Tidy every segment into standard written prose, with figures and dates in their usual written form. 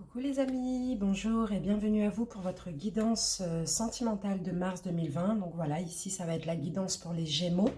Coucou les amis, bonjour et bienvenue à vous pour votre guidance sentimentale de mars 2020. Donc voilà, ici ça va être la guidance pour les Gémeaux,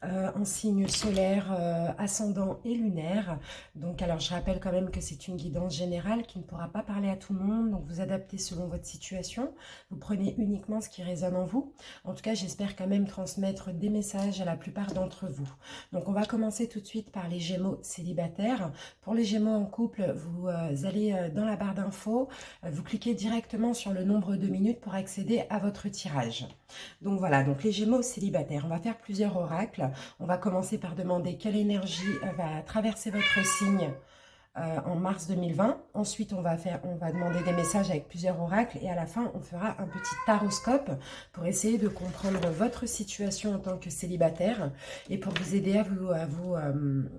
en signe solaire, ascendant et lunaire. Donc alors je rappelle quand même que c'est une guidance générale qui ne pourra pas parler à tout le monde. Donc vous adaptez selon votre situation, vous prenez uniquement ce qui résonne en vous. En tout cas j'espère quand même transmettre des messages à la plupart d'entre vous. Donc on va commencer tout de suite par les Gémeaux célibataires. Pour les Gémeaux en couple, vous allez dans la barre d'infos, vous cliquez directement sur le nombre de minutes pour accéder à votre tirage. Donc voilà, donc les Gémeaux célibataires, on va faire plusieurs oracles. On va commencer par demander quelle énergie va traverser votre signe en mars 2020. Ensuite, on va demander des messages avec plusieurs oracles et à la fin, on fera un petit taroscope pour essayer de comprendre votre situation en tant que célibataire et pour vous aider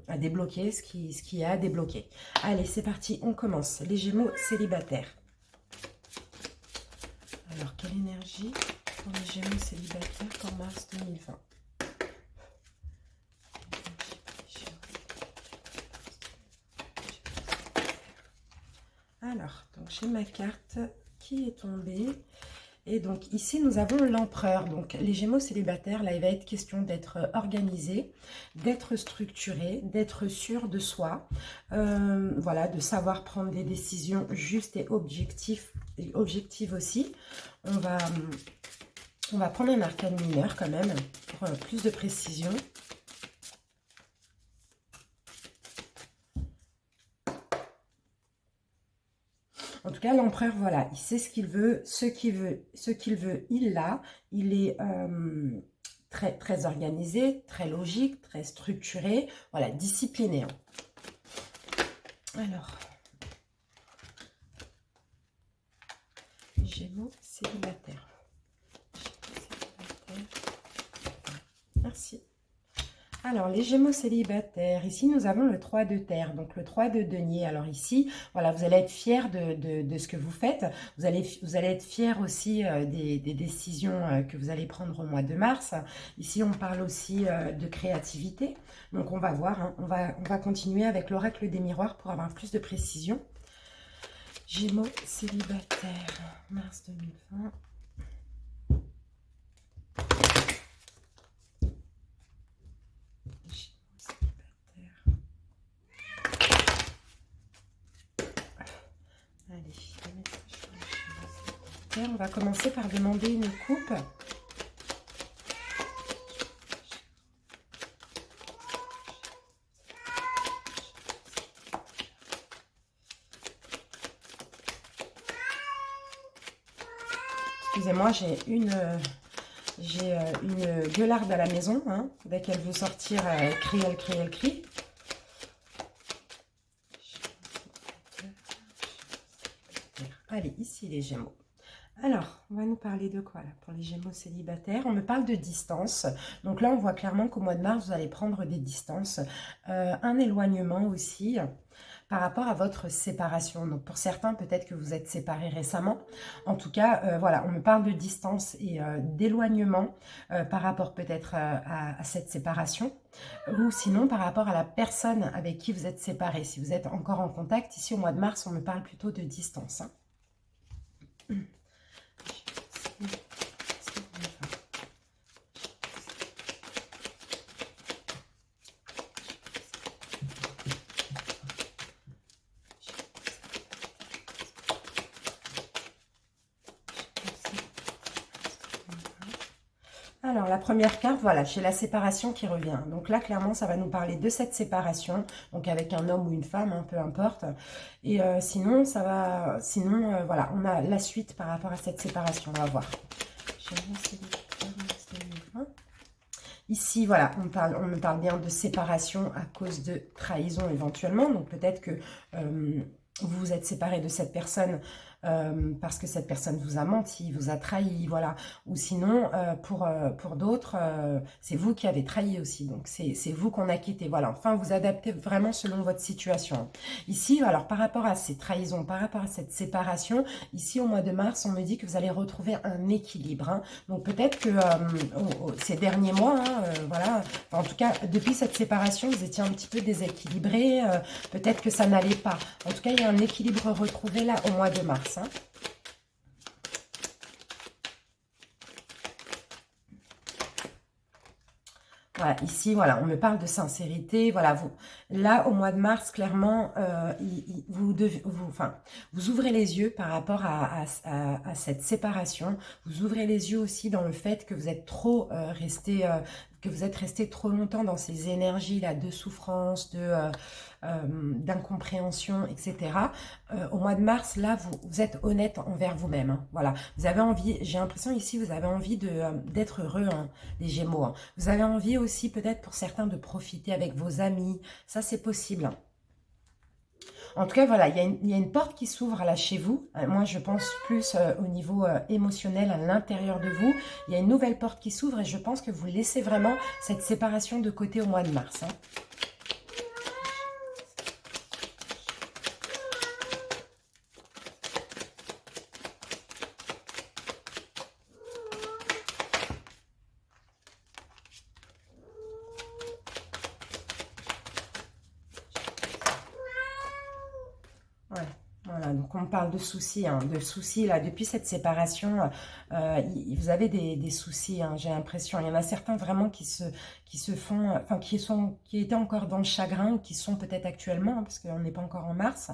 à débloquer ce qui est à débloquer. Allez, c'est parti, on commence. Les Gémeaux célibataires. Alors, quelle énergie pour les Gémeaux célibataires pour mars 2020? Alors, donc j'ai ma carte qui est tombée. Et donc ici, nous avons l'empereur. Donc les Gémeaux célibataires, là, il va être question d'être organisé, d'être structuré, d'être sûr de soi. Voilà, de savoir prendre des décisions justes et objectives aussi. On va prendre un arcane mineur quand même, pour plus de précision. En tout cas, l'empereur, voilà, il sait ce qu'il veut, ce qu'il veut, il l'a. Il est très, très organisé, très logique, très structuré, voilà, discipliné. Alors, Gémeaux célibataire. Merci. Alors, les Gémeaux célibataires, ici, nous avons le 3 de terre, donc le 3 de denier. Alors ici, voilà, vous allez être fiers de ce que vous faites. Vous allez être fiers aussi des décisions que vous allez prendre au mois de mars. Ici, on parle aussi de créativité. Donc, on va voir, hein, on va continuer avec l'oracle des miroirs pour avoir plus de précision. Gémeaux célibataires, mars 2020. On va commencer par demander une coupe. Excusez-moi, j'ai une gueularde à la maison. Hein. Dès qu'elle veut sortir, elle crie. Allez, ici les Gémeaux. Alors, on va nous parler de quoi là pour les Gémeaux célibataires? On me parle de distance. Donc là, on voit clairement qu'au mois de mars, vous allez prendre des distances. Un éloignement aussi par rapport à votre séparation. Donc pour certains, peut-être que vous êtes séparés récemment. En tout cas, voilà, on me parle de distance et d'éloignement par rapport peut-être à cette séparation. Ou sinon par rapport à la personne avec qui vous êtes séparés. Si vous êtes encore en contact, ici au mois de mars, on me parle plutôt de distance. Hein. Alors, la première carte, voilà, j'ai la séparation qui revient. Donc là, clairement, ça va nous parler de cette séparation, donc avec un homme ou une femme, hein, peu importe. Et sinon, voilà, on a la suite par rapport à cette séparation, on va voir. Ici, voilà, on me parle bien de séparation à cause de trahison éventuellement. Donc peut-être que vous vous êtes séparé de cette personne parce que cette personne vous a menti, vous a trahi, voilà. Ou sinon, pour d'autres, c'est vous qui avez trahi aussi. Donc c'est vous qu'on a quitté, voilà. Enfin, vous adaptez vraiment selon votre situation. Ici, alors par rapport à ces trahisons, par rapport à cette séparation, ici au mois de mars, on me dit que vous allez retrouver un équilibre. Hein. Donc peut-être que ces derniers mois, hein, voilà, en tout cas, depuis cette séparation, vous étiez un petit peu déséquilibré, peut-être que ça n'allait pas. En tout cas, il y a un équilibre retrouvé là au mois de mars. Hein. Voilà, ici, voilà, on me parle de sincérité. Voilà, vous, là, au mois de mars, clairement, vous ouvrez les yeux par rapport à cette séparation. Vous ouvrez les yeux aussi dans le fait que vous êtes trop resté, que vous êtes resté trop longtemps dans ces énergies-là de souffrance, d'incompréhension, etc. Au mois de mars, là, vous êtes honnête envers vous-même. Hein, voilà, vous avez envie, j'ai l'impression ici, vous avez envie d'être heureux, hein, les Gémeaux. Hein. Vous avez envie aussi, peut-être pour certains, de profiter avec vos amis. Ça, c'est possible. Hein. En tout cas, voilà, il y a une porte qui s'ouvre là chez vous. Moi, je pense plus au niveau émotionnel, à l'intérieur de vous. Il y a une nouvelle porte qui s'ouvre et je pense que vous laissez vraiment cette séparation de côté au mois de mars. Hein. Ouais, voilà, donc on parle de soucis, hein, là, depuis cette séparation, vous avez des soucis, hein, j'ai l'impression. Il y en a certains vraiment qui se font, enfin qui étaient encore dans le chagrin, ou qui sont peut-être actuellement, hein, parce qu'on n'est pas encore en mars,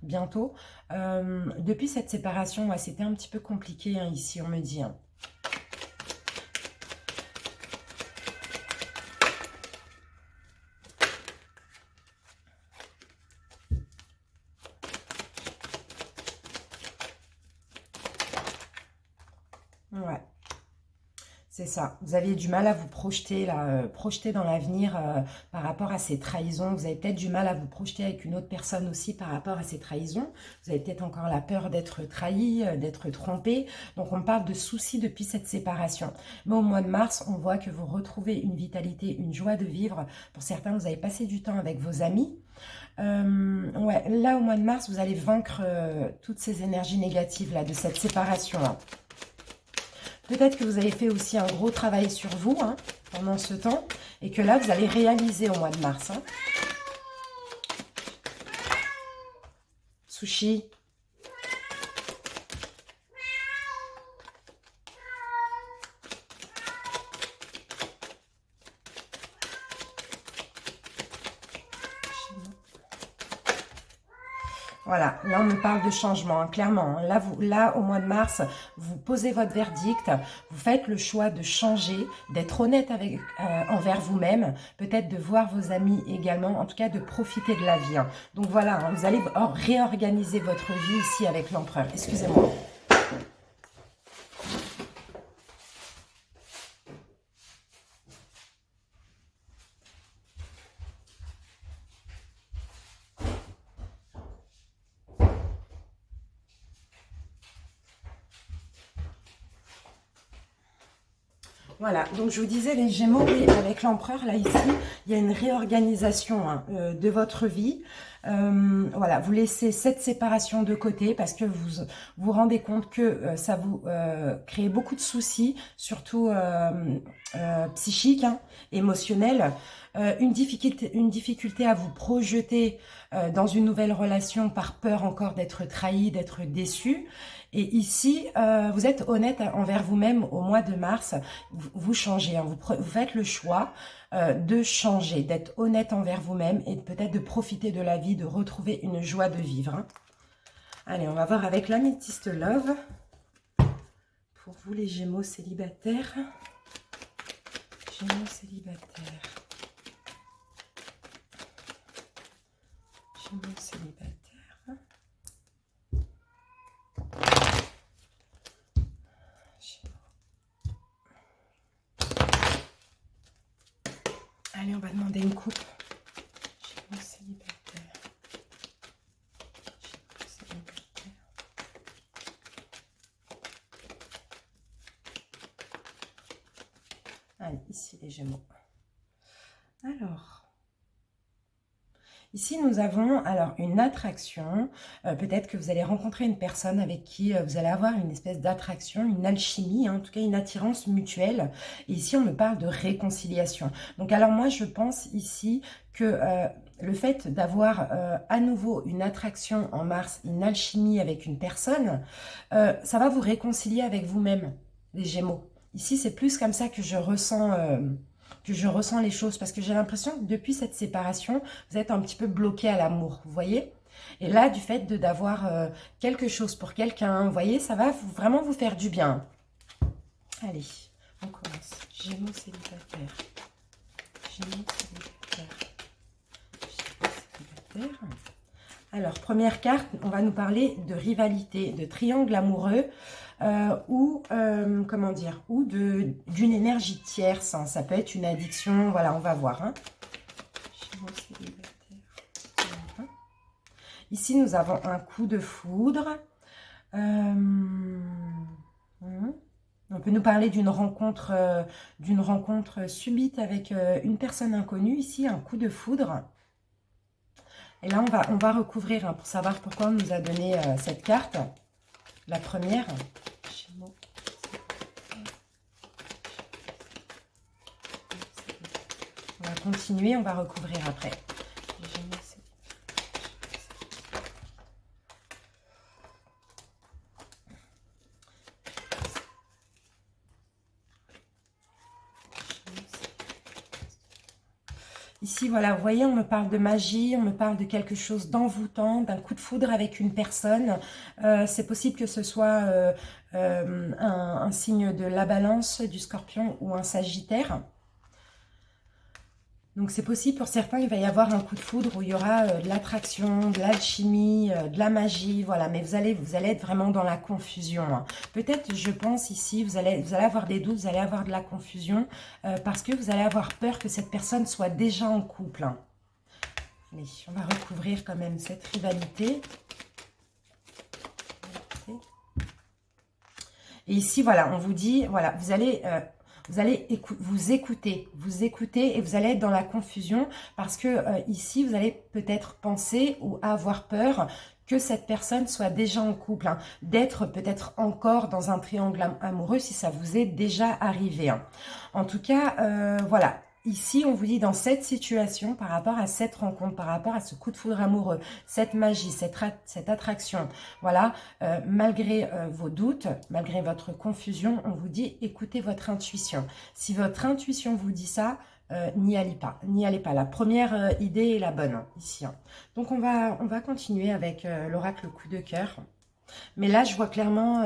bientôt. Depuis cette séparation, ouais, c'était un petit peu compliqué, hein, ici, on me dit. Hein. Ouais. C'est ça. Vous aviez du mal à vous projeter, là, projeter dans l'avenir par rapport à ces trahisons. Vous avez peut-être du mal à vous projeter avec une autre personne aussi par rapport à ces trahisons. Vous avez peut-être encore la peur d'être trahi, d'être trompé. Donc, on parle de soucis depuis cette séparation. Mais au mois de mars, on voit que vous retrouvez une vitalité, une joie de vivre. Pour certains, vous avez passé du temps avec vos amis. Ouais, là, au mois de mars, vous allez vaincre toutes ces énergies négatives là, de cette séparation-là. Peut-être que vous avez fait aussi un gros travail sur vous hein, pendant ce temps et que là, vous allez réaliser au mois de mars. Hein. Sushi. Voilà, là on me parle de changement, hein, clairement. Hein. Là, au mois de mars, vous posez votre verdict, vous faites le choix de changer, d'être honnête envers vous-même, peut-être de voir vos amis également, en tout cas de profiter de la vie. Hein. Donc voilà, hein, vous allez réorganiser votre vie ici avec l'empereur. Excusez-moi. Voilà, donc je vous disais, les Gémeaux, oui, avec l'empereur, là, ici, il y a une réorganisation hein, de votre vie. Voilà, vous laissez cette séparation de côté parce que vous vous rendez compte que ça vous crée beaucoup de soucis, surtout psychiques, hein, émotionnels. Une difficulté à vous projeter dans une nouvelle relation par peur encore d'être trahi, d'être déçu. Et ici, vous êtes honnête envers vous-même au mois de mars, vous changez, hein, vous faites le choix de changer, d'être honnête envers vous-même et peut-être de profiter de la vie, de retrouver une joie de vivre. Hein. Allez, on va voir avec l'Améthyste Love, pour vous les Gémeaux célibataires. Gémeaux célibataires. Gémeaux célibataires. Allez, on va demander une coupe. Gémeaux célibataires. Gémeaux célibataires. Allez, ici les Gémeaux. Alors, Ici, nous avons alors une attraction. Peut-être que vous allez rencontrer une personne avec qui vous allez avoir une espèce d'attraction, une alchimie, hein, en tout cas une attirance mutuelle. Et ici, on me parle de réconciliation. Donc, alors moi, je pense ici que le fait d'avoir à nouveau une attraction en Mars, une alchimie avec une personne, ça va vous réconcilier avec vous-même, les Gémeaux. Ici, c'est plus comme ça que je ressens les choses, parce que j'ai l'impression que depuis cette séparation, vous êtes un petit peu bloqué à l'amour, vous voyez? Et là, du fait d'avoir quelque chose pour quelqu'un, vous voyez, ça va vraiment vous faire du bien. Allez, on commence. Gémeaux célibataires. Gémeaux célibataires. Gémeaux célibataires. Alors, première carte, on va nous parler de rivalité, de triangle amoureux, ou, comment dire, ou d'une énergie tierce, hein. Ça peut être une addiction, voilà, on va voir. Hein. Ici, nous avons un coup de foudre. On peut nous parler d'une rencontre subite avec une personne inconnue. Ici, un coup de foudre. Et là, on va recouvrir, hein, pour savoir pourquoi on nous a donné cette carte. La première. On va continuer, on va recouvrir après. Ici, voilà, vous voyez, on me parle de magie, on me parle de quelque chose d'envoûtant, d'un coup de foudre avec une personne. C'est possible que ce soit un signe de la Balance, du Scorpion ou un Sagittaire. Donc c'est possible, pour certains, il va y avoir un coup de foudre où il y aura de l'attraction, de l'alchimie, de la magie, voilà. Mais vous allez être vraiment dans la confusion, hein. Peut-être, je pense ici, vous allez avoir des doutes, vous allez avoir de la confusion, parce que vous allez avoir peur que cette personne soit déjà en couple, hein. Allez, on va recouvrir quand même cette rivalité. Et ici, voilà, on vous dit, voilà, vous allez vous écouter et vous allez être dans la confusion parce que ici, vous allez peut-être penser ou avoir peur que cette personne soit déjà en couple, hein, d'être peut-être encore dans un triangle amoureux si ça vous est déjà arrivé, hein. En tout cas, voilà. Ici, on vous dit dans cette situation, par rapport à cette rencontre, par rapport à ce coup de foudre amoureux, cette magie, cette attraction, voilà, malgré vos doutes, malgré votre confusion, on vous dit écoutez votre intuition. Si votre intuition vous dit ça, n'y allez pas, n'y allez pas. La première idée est la bonne, hein, ici, hein. Donc on va continuer avec l'oracle coup de cœur. Mais là, je vois clairement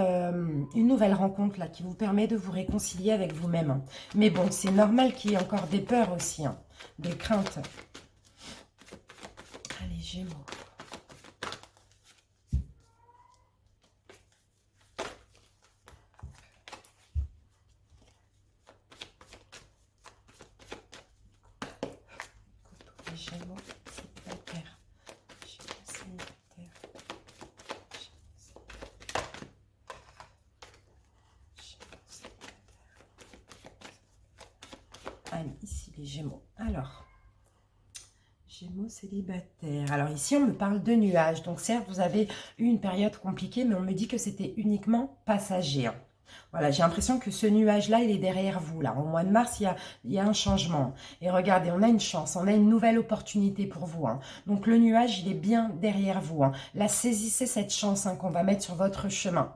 une nouvelle rencontre là, qui vous permet de vous réconcilier avec vous-même, hein. Mais bon, c'est normal qu'il y ait encore des peurs aussi, hein, des craintes. Allez, Gémeaux. Les Gémeaux, c'est la terre. Gémeaux, c'est la terre. Allez, ici les Gémeaux. Alors, Gémeaux célibataires. Alors ici, on me parle de nuages. Donc certes, vous avez eu une période compliquée, mais on me dit que c'était uniquement passager, hein. Voilà, j'ai l'impression que ce nuage-là, il est derrière vous. Là, au mois de mars, il y a un changement. Et regardez, on a une chance, on a une nouvelle opportunité pour vous, hein. Donc le nuage, il est bien derrière vous, hein. Là, saisissez cette chance, hein, qu'on va mettre sur votre chemin.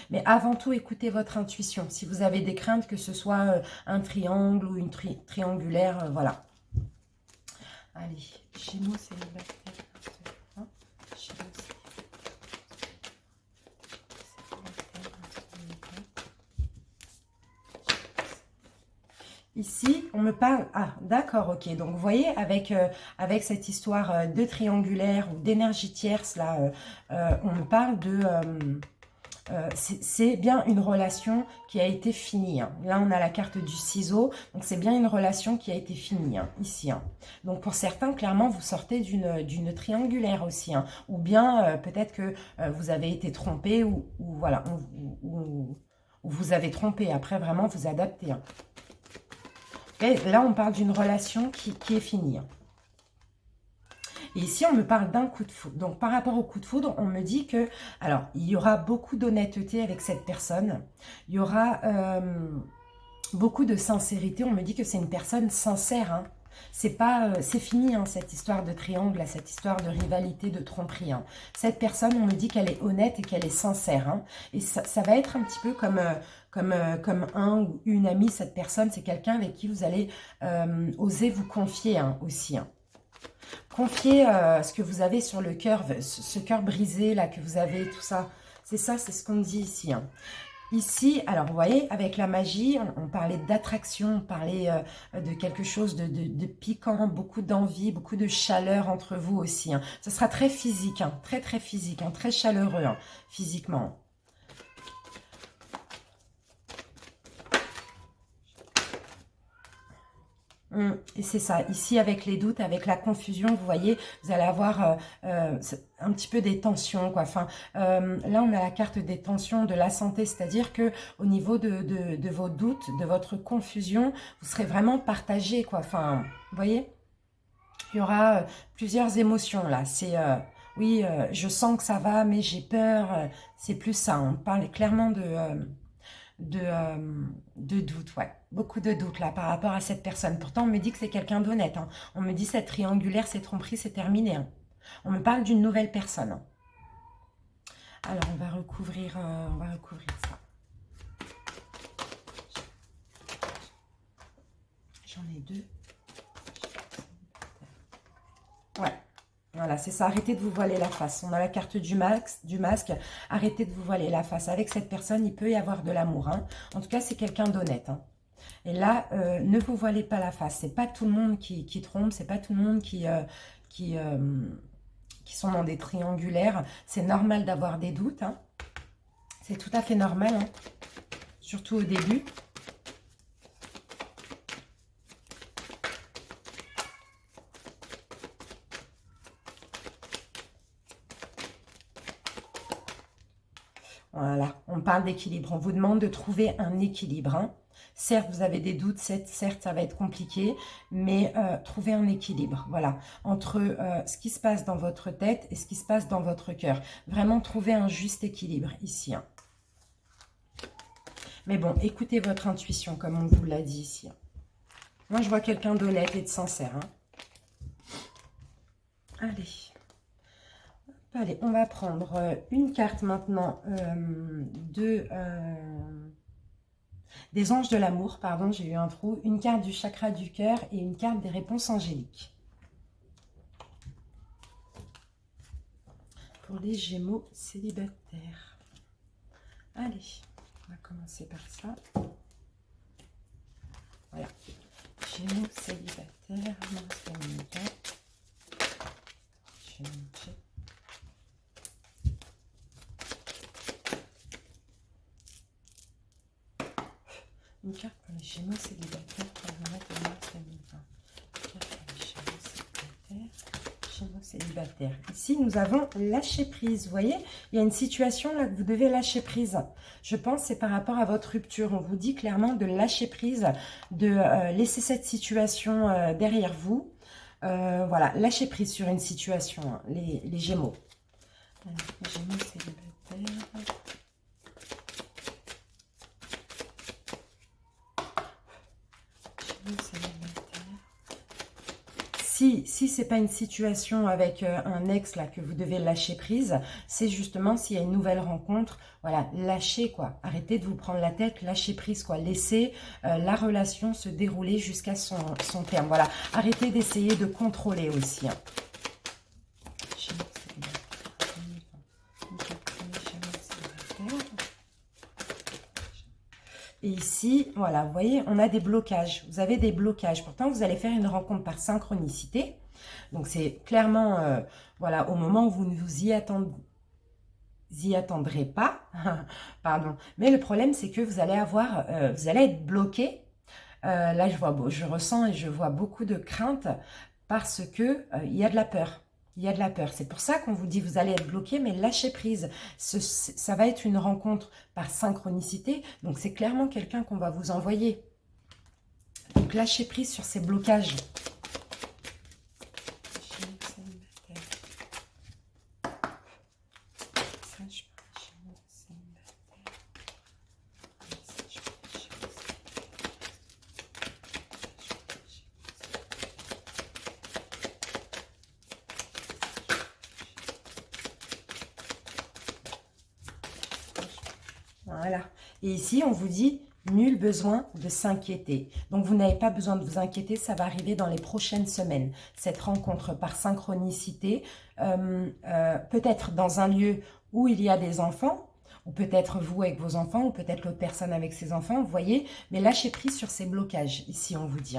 Mais avant tout, écoutez votre intuition. Si vous avez des craintes, que ce soit un triangle ou une triangulaire, voilà. Allez, Gémeaux célibataire. Ici, on me parle... Ah, d'accord, ok. Donc, vous voyez, avec cette histoire de triangulaire ou d'énergie tierce, là, on me parle de... c'est bien une relation qui a été finie, hein. Là, on a la carte du ciseau. Donc, c'est bien une relation qui a été finie, hein, ici, hein. Donc, pour certains, clairement, vous sortez d'une triangulaire aussi, hein. Ou bien, peut-être que vous avez été trompé ou voilà, ou vous avez trompé. Après, vraiment, vous adaptez, hein. Et là, on parle d'une relation qui est finie, hein. Et ici, on me parle d'un coup de foudre. Donc, par rapport au coup de foudre, on me dit que, alors, il y aura beaucoup d'honnêteté avec cette personne. Il y aura beaucoup de sincérité. On me dit que c'est une personne sincère, hein. C'est pas, c'est fini, hein, cette histoire de triangle, là, cette histoire de rivalité, de tromperie, hein. Cette personne, on me dit qu'elle est honnête et qu'elle est sincère, hein. Et ça va être un petit peu comme un ou une amie. Cette personne, c'est quelqu'un avec qui vous allez oser vous confier, hein, aussi, hein. Confier ce que vous avez sur le cœur, ce cœur brisé là que vous avez, tout ça. C'est ça, c'est ce qu'on dit ici, hein. Ici, alors vous voyez, avec la magie, on parlait d'attraction, on parlait de quelque chose de piquant, beaucoup d'envie, beaucoup de chaleur entre vous aussi, hein. Ce sera très physique, hein, très très physique, hein, très chaleureux, hein, physiquement. Et c'est ça, ici avec les doutes, avec la confusion, vous voyez, vous allez avoir un petit peu des tensions, quoi. Enfin, là, on a la carte des tensions, de la santé, c'est-à-dire que au niveau de vos doutes, de votre confusion, vous serez vraiment partagé, quoi. Enfin, vous voyez, il y aura plusieurs émotions, là. C'est, oui, je sens que ça va, mais j'ai peur. C'est plus ça, on parle clairement de doute, ouais. Beaucoup de doute là par rapport à cette personne. Pourtant, on me dit que c'est quelqu'un d'honnête, hein. On me dit cette triangulaire, cette tromperie, c'est terminé, hein. On me parle d'une nouvelle personne, hein. Alors, on va recouvrir ça. J'en ai deux. Ouais. Voilà, c'est ça. Arrêtez de vous voiler la face. On a la carte du masque. Arrêtez de vous voiler la face. Avec cette personne, il peut y avoir de l'amour, hein. En tout cas, c'est quelqu'un d'honnête, hein. Et là, ne vous voilez pas la face. C'est pas tout le monde qui trompe. C'est pas tout le monde qui sont dans des triangulaires. C'est normal d'avoir des doutes, hein. C'est tout à fait normal, hein. Surtout au début. Voilà, on parle d'équilibre. On vous demande de trouver un équilibre, hein. Certes, vous avez des doutes, certes, ça va être compliqué, mais trouvez un équilibre, voilà, entre ce qui se passe dans votre tête et ce qui se passe dans votre cœur. Vraiment, trouver un juste équilibre ici, hein. Mais bon, écoutez votre intuition, comme on vous l'a dit ici, hein. Moi, je vois quelqu'un d'honnête et de sincère, hein. Allez. Allez, on va prendre une carte maintenant des anges de l'amour, pardon, j'ai eu un trou, une carte du chakra du cœur et une carte des réponses angéliques. Pour les Gémeaux célibataires. Allez, on va commencer par ça. Voilà. Gémeaux célibataires, mars 2020. Une carte pour les Gémeaux célibataires pour le mois de mars 2020. Une carte pour les Gémeaux célibataires. Ici, nous avons lâcher prise. Vous voyez, il y a une situation là que vous devez lâcher prise. Je pense que c'est par rapport à votre rupture. On vous dit clairement de lâcher prise, de laisser cette situation derrière vous. Voilà, lâcher prise sur une situation, hein, les Gémeaux. Les Gémeaux célibataires. Si ce n'est pas une situation avec un ex là que vous devez lâcher prise, c'est justement s'il y a une nouvelle rencontre, voilà, lâchez quoi. Arrêtez de vous prendre la tête, lâchez prise quoi. Laissez la relation se dérouler jusqu'à son terme. Voilà, arrêtez d'essayer de contrôler aussi, hein. Et ici, voilà, vous voyez, on a des blocages. Vous avez des blocages. Pourtant, vous allez faire une rencontre par synchronicité. Donc, c'est clairement, voilà, au moment où vous ne vous y attendrez pas. Pardon. Mais le problème, c'est que vous allez vous allez être bloqué. Là, je ressens et je vois beaucoup de crainte parce que il y a de la peur. Il y a de la peur. C'est pour ça qu'on vous dit vous allez être bloqué, mais lâchez prise. Ça va être une rencontre par synchronicité. Donc, c'est clairement quelqu'un qu'on va vous envoyer. Donc, lâchez prise sur ces blocages. Voilà. Et ici, on vous dit, nul besoin de s'inquiéter. Donc, vous n'avez pas besoin de vous inquiéter, ça va arriver dans les prochaines semaines. Cette rencontre par synchronicité, peut-être dans un lieu où il y a des enfants, ou peut-être vous avec vos enfants, ou peut-être l'autre personne avec ses enfants, vous voyez. Mais lâchez prise sur ces blocages, ici, on vous dit.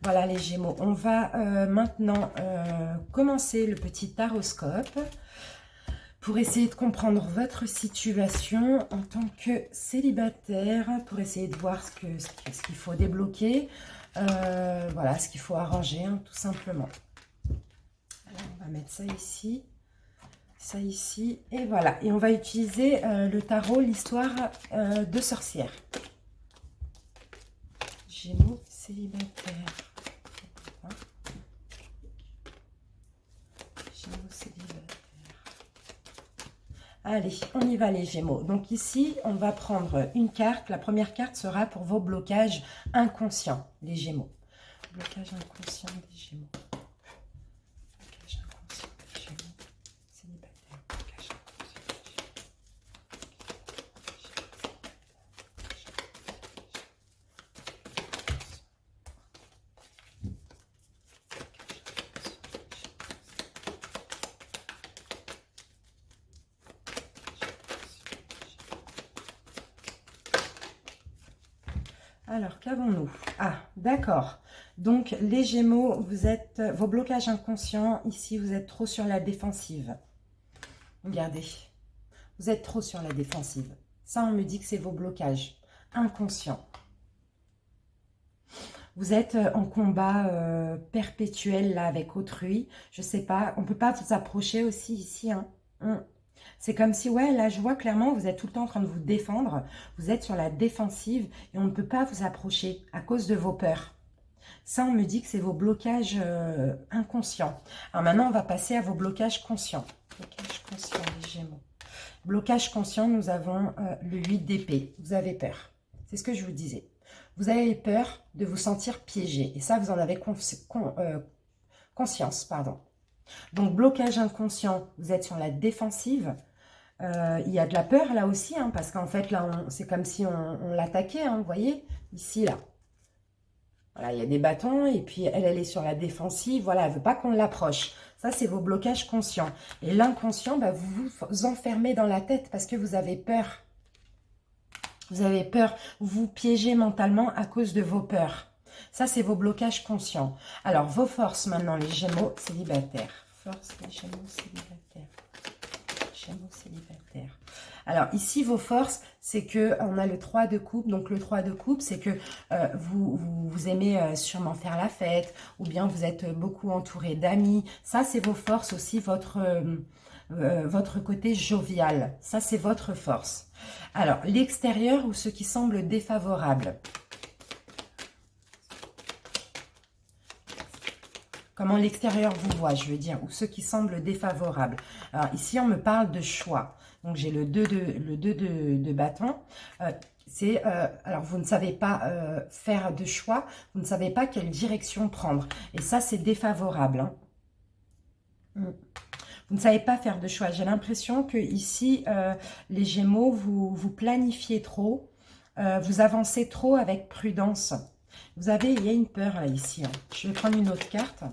Voilà les Gémeaux. On va maintenant commencer le petit taroscope pour essayer de comprendre votre situation en tant que célibataire, pour essayer de voir ce qu'il faut débloquer, voilà, ce qu'il faut arranger, hein, tout simplement. Alors, on va mettre ça ici, et voilà. Et on va utiliser le tarot, l'histoire de sorcière. Gémeaux, célibataire. Gémeaux, célibataire. Allez, on y va les Gémeaux. Donc ici, on va prendre une carte. La première carte sera pour vos blocages inconscients, les Gémeaux. Blocage inconscient des Gémeaux. Blocage inconscient des Gémeaux. Célibataire. Blocage inconscient des Gémeaux. Alors, qu'avons-nous? Ah, d'accord. Donc, les Gémeaux, vous êtes, vos blocages inconscients, ici, vous êtes trop sur la défensive. Regardez, vous êtes trop sur la défensive. Ça, on me dit que c'est vos blocages inconscients. Vous êtes en combat perpétuel, là, avec autrui. Je sais pas, on ne peut pas vous approcher aussi ici, hein. C'est comme si, ouais, là, je vois clairement, vous êtes tout le temps en train de vous défendre. Vous êtes sur la défensive et on ne peut pas vous approcher à cause de vos peurs. Ça, on me dit que c'est vos blocages inconscients. Alors maintenant, on va passer à vos blocages conscients. Blocage conscient des Gémeaux. Blocage conscient, nous avons le 8 d'épée. Vous avez peur. C'est ce que je vous disais. Vous avez peur de vous sentir piégé. Et ça, vous en avez conscience, pardon. Donc, blocage inconscient, vous êtes sur la défensive. Il y a de la peur là aussi, hein, parce qu'en fait, là, c'est comme si on l'attaquait, hein, vous voyez, ici, là. Voilà, il y a des bâtons, et puis elle est sur la défensive. Voilà, elle ne veut pas qu'on l'approche. Ça, c'est vos blocages conscients. Et l'inconscient, bah, vous vous enfermez dans la tête parce que vous avez peur. Vous avez peur, vous vous piégez mentalement à cause de vos peurs. Ça, c'est vos blocages conscients. Alors, vos forces maintenant, les Gémeaux célibataires. Force des Gémeaux célibataires. Gémeaux célibataires. Alors, ici, vos forces, c'est que on a le 3 de coupe. Donc, le 3 de coupe, c'est que vous aimez sûrement faire la fête ou bien vous êtes beaucoup entouré d'amis. Ça, c'est vos forces aussi, votre côté jovial. Ça, c'est votre force. Alors, l'extérieur ou ce qui semble défavorable. Comment l'extérieur vous voit, je veux dire, ou ce qui semble défavorable. Alors, ici, on me parle de choix. Donc, j'ai le 2 de bâton. Alors, vous ne savez pas faire de choix. Vous ne savez pas quelle direction prendre. Et ça, c'est défavorable. Hein. Vous ne savez pas faire de choix. J'ai l'impression que ici, les Gémeaux, vous planifiez trop. Vous avancez trop avec prudence. Il y a une peur là, ici. Hein. Je vais prendre une autre carte.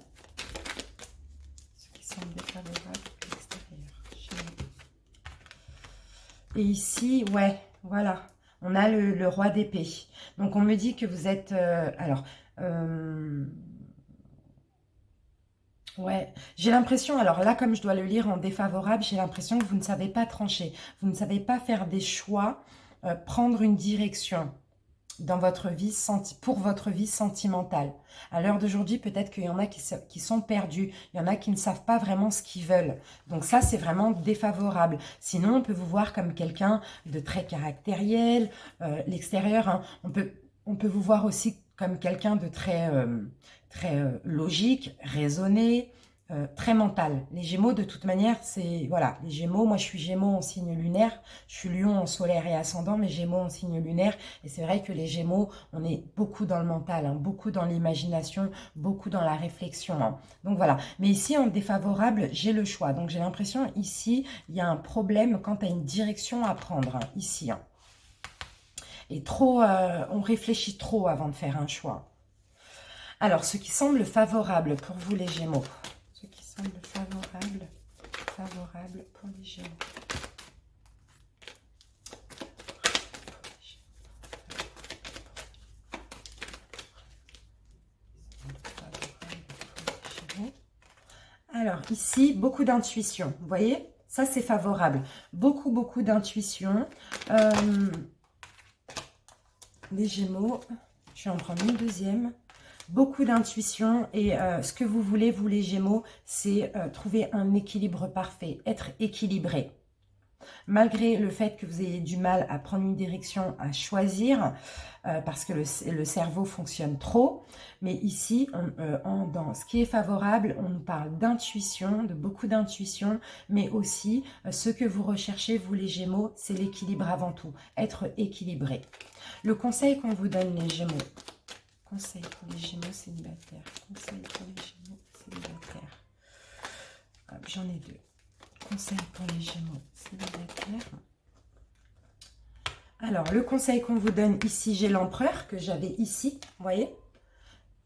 Ce qui semble défavorable à l'extérieur. Et ici, ouais, voilà. On a le roi d'épée. Donc, on me dit que vous êtes... ouais, j'ai l'impression, alors là, comme je dois le lire en défavorable, j'ai l'impression que vous ne savez pas trancher. Vous ne savez pas faire des choix, prendre une direction dans votre vie, pour votre vie sentimentale. À l'heure d'aujourd'hui, peut-être qu'il y en a qui sont perdus. Il y en a qui ne savent pas vraiment ce qu'ils veulent. Donc ça, c'est vraiment défavorable. Sinon, on peut vous voir comme quelqu'un de très caractériel. L'extérieur, hein, on peut vous voir aussi comme quelqu'un de très logique, raisonné, très mental. Les Gémeaux, de toute manière, c'est... Voilà, les Gémeaux, moi je suis Gémeaux en signe lunaire, je suis Lion en solaire et ascendant, mais Gémeaux en signe lunaire. Et c'est vrai que les Gémeaux, on est beaucoup dans le mental, hein, beaucoup dans l'imagination, beaucoup dans la réflexion. Hein. Donc voilà. Mais ici, en défavorable, j'ai le choix. Donc j'ai l'impression, ici, il y a un problème quant à une direction à prendre, hein, ici. Hein. Et trop, on réfléchit trop avant de faire un choix. Alors, ce qui semble favorable pour vous, les Gémeaux. Ce qui semble favorable pour les Gémeaux. Alors, ici, beaucoup d'intuition. Vous voyez? Ça, c'est favorable. Beaucoup d'intuition. Les Gémeaux, je vais en prendre une deuxième. Beaucoup d'intuition et ce que vous voulez, vous les Gémeaux, c'est trouver un équilibre parfait, être équilibré. Malgré le fait que vous ayez du mal à prendre une direction, à choisir, parce que le cerveau fonctionne trop. Mais ici, dans ce qui est favorable, on nous parle d'intuition, de beaucoup d'intuition, mais aussi ce que vous recherchez, vous les Gémeaux, c'est l'équilibre avant tout, être équilibré. Le conseil qu'on vous donne, les Gémeaux, conseil pour les Gémeaux célibataires, conseil pour les Gémeaux célibataires, j'en ai deux. Conseil pour les Gémeaux célibataires. Alors, le conseil qu'on vous donne ici, j'ai l'empereur que j'avais ici, vous voyez?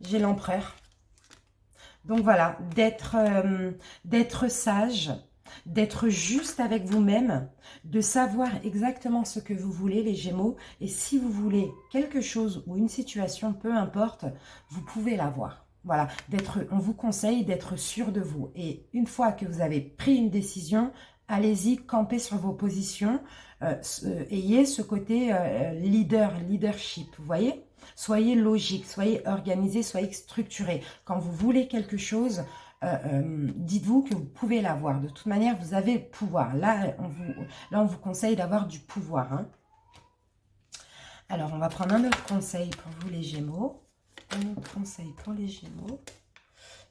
J'ai l'empereur. Donc voilà, d'être sage, d'être juste avec vous-même, de savoir exactement ce que vous voulez, les Gémeaux. Et si vous voulez quelque chose ou une situation, peu importe, vous pouvez l'avoir. Voilà, on vous conseille d'être sûr de vous. Et une fois que vous avez pris une décision, allez-y, campez sur vos positions. Ayez ce côté leadership, vous voyez? Soyez logique, soyez organisé, soyez structuré. Quand vous voulez quelque chose, dites-vous que vous pouvez l'avoir. De toute manière, vous avez le pouvoir. Là, on vous conseille d'avoir du pouvoir. Hein. Alors, on va prendre un autre conseil pour vous, les Gémeaux. Un autre conseil pour les Gémeaux.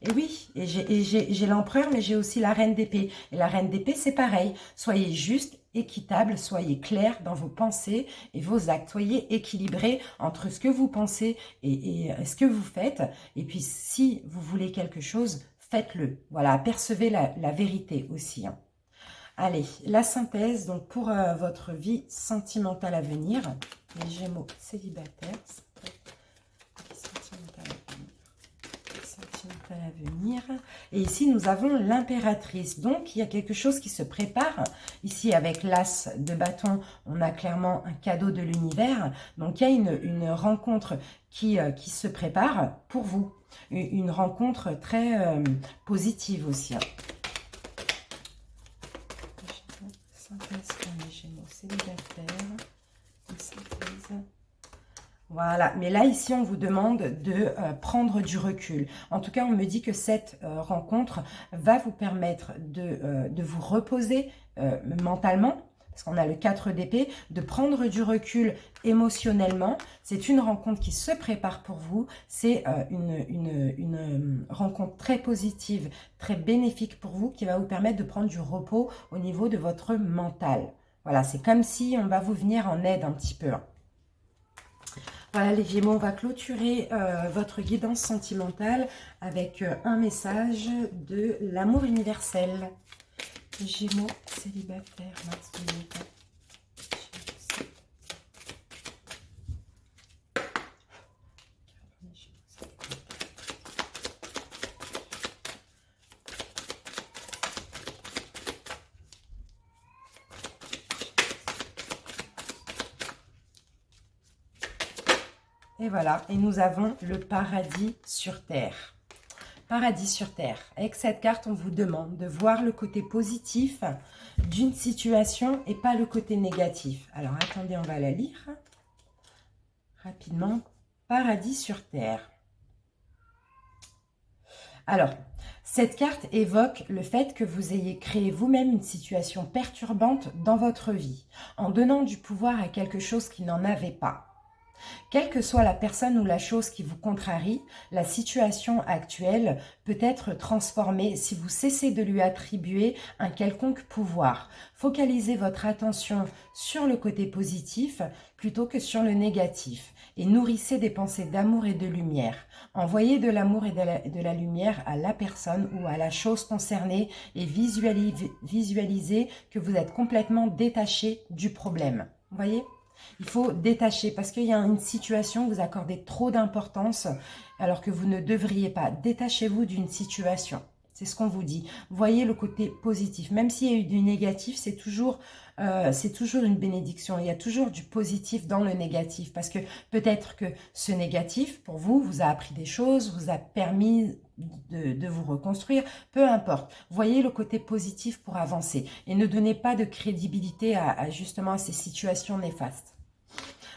Et oui, et j'ai l'empereur, mais j'ai aussi la reine d'épée. Et la reine d'épée, c'est pareil. Soyez juste, équitable, soyez clair dans vos pensées et vos actes. Soyez équilibré entre ce que vous pensez et ce que vous faites. Et puis, si vous voulez quelque chose, faites-le. Voilà, apercevez la vérité aussi. Hein. Allez, la synthèse, donc pour votre vie sentimentale à venir, les Gémeaux célibataires, à venir. Et ici, nous avons l'impératrice. Donc, il y a quelque chose qui se prépare. Ici, avec l'as de bâton, on a clairement un cadeau de l'univers. Donc, il y a une rencontre qui se prépare pour vous. Une rencontre très positive aussi. Synthèse pour les Gémeaux célibataires. Synthèse. Voilà, mais là, ici, on vous demande de prendre du recul. En tout cas, on me dit que cette rencontre va vous permettre de vous reposer mentalement, parce qu'on a le 4 d'épée, de prendre du recul émotionnellement. C'est une rencontre qui se prépare pour vous. C'est une rencontre très positive, très bénéfique pour vous, qui va vous permettre de prendre du repos au niveau de votre mental. Voilà, c'est comme si on va vous venir en aide un petit peu. Voilà les Gémeaux, on va clôturer votre guidance sentimentale avec un message de l'amour universel. Gémeaux célibataires, mars 2020. Et voilà, et nous avons le paradis sur terre. Paradis sur terre. Avec cette carte, on vous demande de voir le côté positif d'une situation et pas le côté négatif. Alors, attendez, on va la lire rapidement. Paradis sur terre. Alors, cette carte évoque le fait que vous ayez créé vous-même une situation perturbante dans votre vie, en donnant du pouvoir à quelque chose qui n'en avait pas. Quelle que soit la personne ou la chose qui vous contrarie, la situation actuelle peut être transformée si vous cessez de lui attribuer un quelconque pouvoir. Focalisez votre attention sur le côté positif plutôt que sur le négatif et nourrissez des pensées d'amour et de lumière. Envoyez de l'amour et de la lumière à la personne ou à la chose concernée et visualisez que vous êtes complètement détaché du problème. Vous voyez ? Il faut détacher parce qu'il y a une situation où vous accordez trop d'importance alors que vous ne devriez pas. Détachez-vous d'une situation. C'est ce qu'on vous dit. Voyez le côté positif. Même s'il y a eu du négatif, c'est toujours une bénédiction. Il y a toujours du positif dans le négatif. Parce que peut-être que ce négatif, pour vous, vous a appris des choses, vous a permis de vous reconstruire. Peu importe. Voyez le côté positif pour avancer. Et ne donnez pas de crédibilité justement à ces situations néfastes.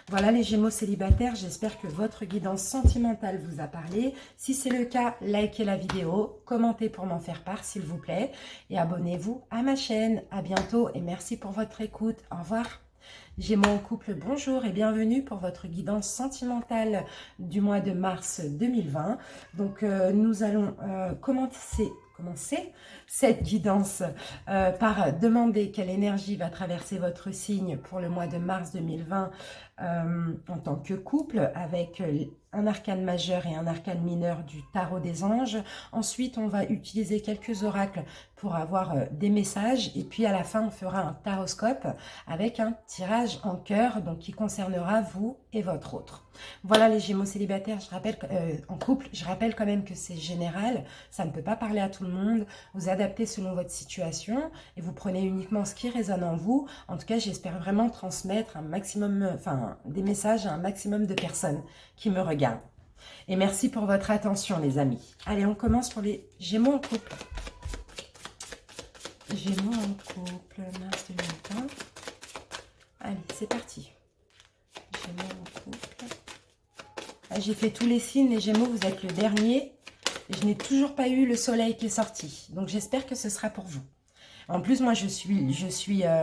Voilà les Gémeaux célibataires, j'espère que votre guidance sentimentale vous a parlé. Si c'est le cas, likez la vidéo, commentez pour m'en faire part s'il vous plaît et abonnez-vous à ma chaîne. À bientôt et merci pour votre écoute. Au revoir. Gémeaux en couple, bonjour et bienvenue pour votre guidance sentimentale du mois de mars 2020. Donc nous allons commencer cette guidance par demander quelle énergie va traverser votre signe pour le mois de mars 2020 en tant que couple avec un arcane majeur et un arcane mineur du tarot des anges. Ensuite, on va utiliser quelques oracles pour avoir des messages et puis à la fin, on fera un taroscope avec un tirage en cœur donc qui concernera vous et votre autre. Voilà les Gémeaux célibataires, je rappelle en couple, je rappelle quand même que c'est général, ça ne peut pas parler à tout le monde, vous adaptez selon votre situation et vous prenez uniquement ce qui résonne en vous. En tout cas, j'espère vraiment transmettre un maximum, des messages à un maximum de personnes qui me regardent. Et merci pour votre attention les amis. Allez, on commence pour les Gémeaux en couple. Gémeaux en couple, mars 2020. Allez, c'est parti. Gémeaux en couple. J'ai fait tous les signes, les Gémeaux, vous êtes le dernier. Et je n'ai toujours pas eu le soleil qui est sorti. Donc j'espère que ce sera pour vous. En plus, moi, je suis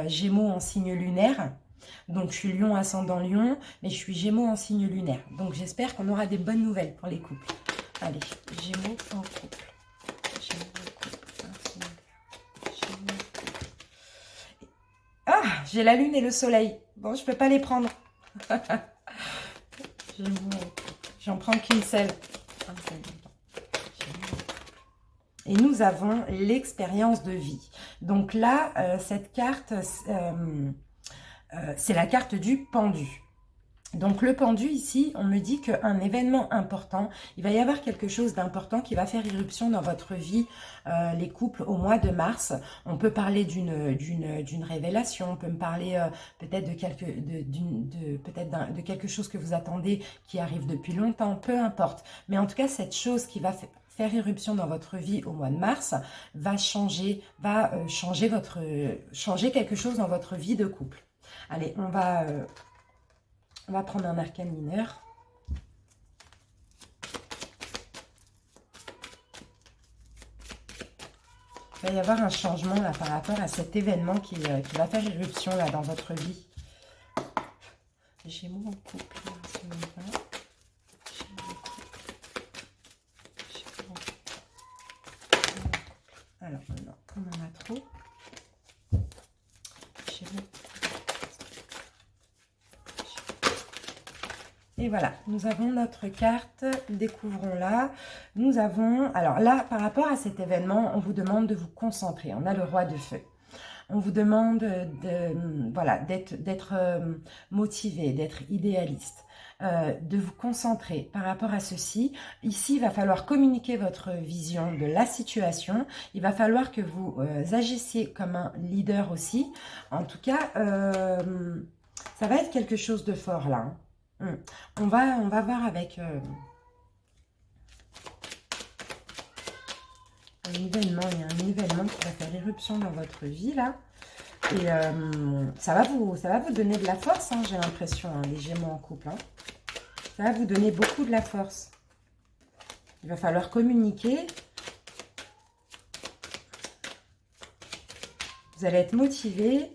Gémeaux en signe lunaire. Donc je suis Lion ascendant Lion, mais je suis Gémeaux en signe lunaire. Donc j'espère qu'on aura des bonnes nouvelles pour les couples. Allez, Gémeaux en couple. Gémeaux en couple. Gémeaux en couple. Ah, j'ai la lune et le soleil. Bon, je peux pas les prendre. Gémeaux en couple. J'en prends qu'une seule. Et nous avons l'expérience de vie. Donc là, cette carte, c'est la carte du pendu. Donc le pendu ici, on me dit qu'un événement important, il va y avoir quelque chose d'important qui va faire irruption dans votre vie, les couples, au mois de mars. On peut parler d'une révélation, on peut me parler peut-être de quelque chose que vous attendez qui arrive depuis longtemps, peu importe. Mais en tout cas, cette chose qui va faire irruption dans votre vie au mois de mars va changer quelque chose dans votre vie de couple. Allez, on va prendre un arcane mineur. Il va y avoir un changement là par rapport à cet événement qui va faire irruption là dans votre vie. Gémeaux en couple. Alors, non, on en a trop. Et voilà, nous avons notre carte, découvrons-la. Nous avons, alors là, par rapport à cet événement, on vous demande de vous concentrer. On a le roi de feu. On vous demande d'être motivé, d'être idéaliste, de vous concentrer par rapport à ceci. Ici, il va falloir communiquer votre vision de la situation. Il va falloir que vous agissiez comme un leader aussi. En tout cas, ça va être quelque chose de fort là. On va voir avec un événement. Il y a un événement qui va faire irruption dans votre vie là. Et ça va vous donner de la force, hein, j'ai l'impression, hein, les Gémeaux en couple. Hein. Ça va vous donner beaucoup de la force. Il va falloir communiquer. Vous allez être motivé.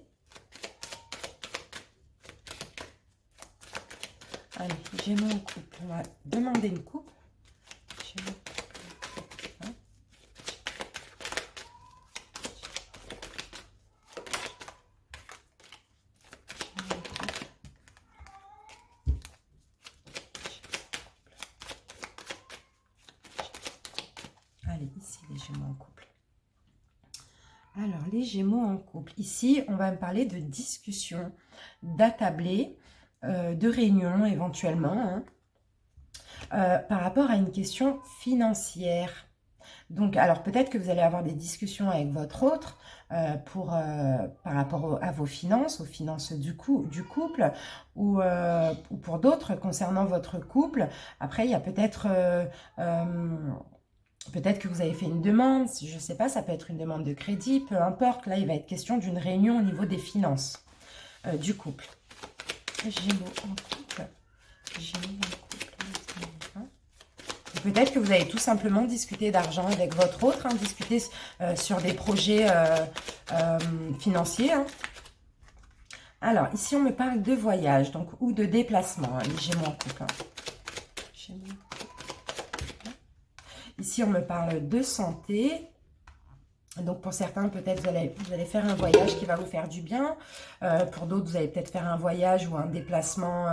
Allez, Gémeaux en couple. On va demander une coupe. Gémeaux. Hein. Allez, ici, les Gémeaux en couple. Alors, les Gémeaux en couple. Ici, on va me parler de discussion, d'attablé, de réunion éventuellement, hein, par rapport à une question financière. Donc, alors peut-être que vous allez avoir des discussions avec votre autre par rapport à vos finances, aux finances du couple, ou pour d'autres concernant votre couple. Après, il y a peut-être que vous avez fait une demande, je ne sais pas, ça peut être une demande de crédit, peu importe. Là, il va être question d'une réunion au niveau des finances du couple. Gémeaux en couple. Gémeaux en couple. Peut-être que vous avez tout simplement discuté d'argent avec votre autre, hein, discuté sur des projets financiers. Hein. Alors, ici, on me parle de voyage, donc, ou de déplacement, hein, les Gémeaux en couple. Hein. Gémeaux. Ici, on me parle de santé. Donc, pour certains, peut-être vous allez faire un voyage qui va vous faire du bien. Pour d'autres, vous allez peut-être faire un voyage ou un déplacement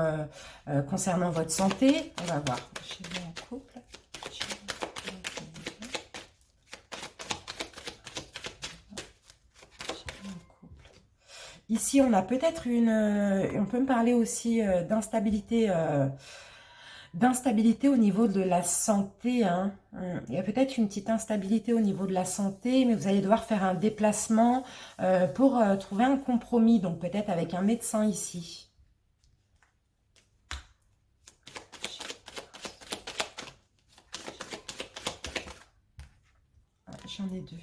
concernant votre santé. On va voir. Gémeaux en couple. Ici, on a peut-être on peut me parler aussi d'instabilité au niveau de la santé. Hein. Il y a peut-être une petite instabilité au niveau de la santé, mais vous allez devoir faire un déplacement pour trouver un compromis, donc peut-être avec un médecin ici. J'en ai deux.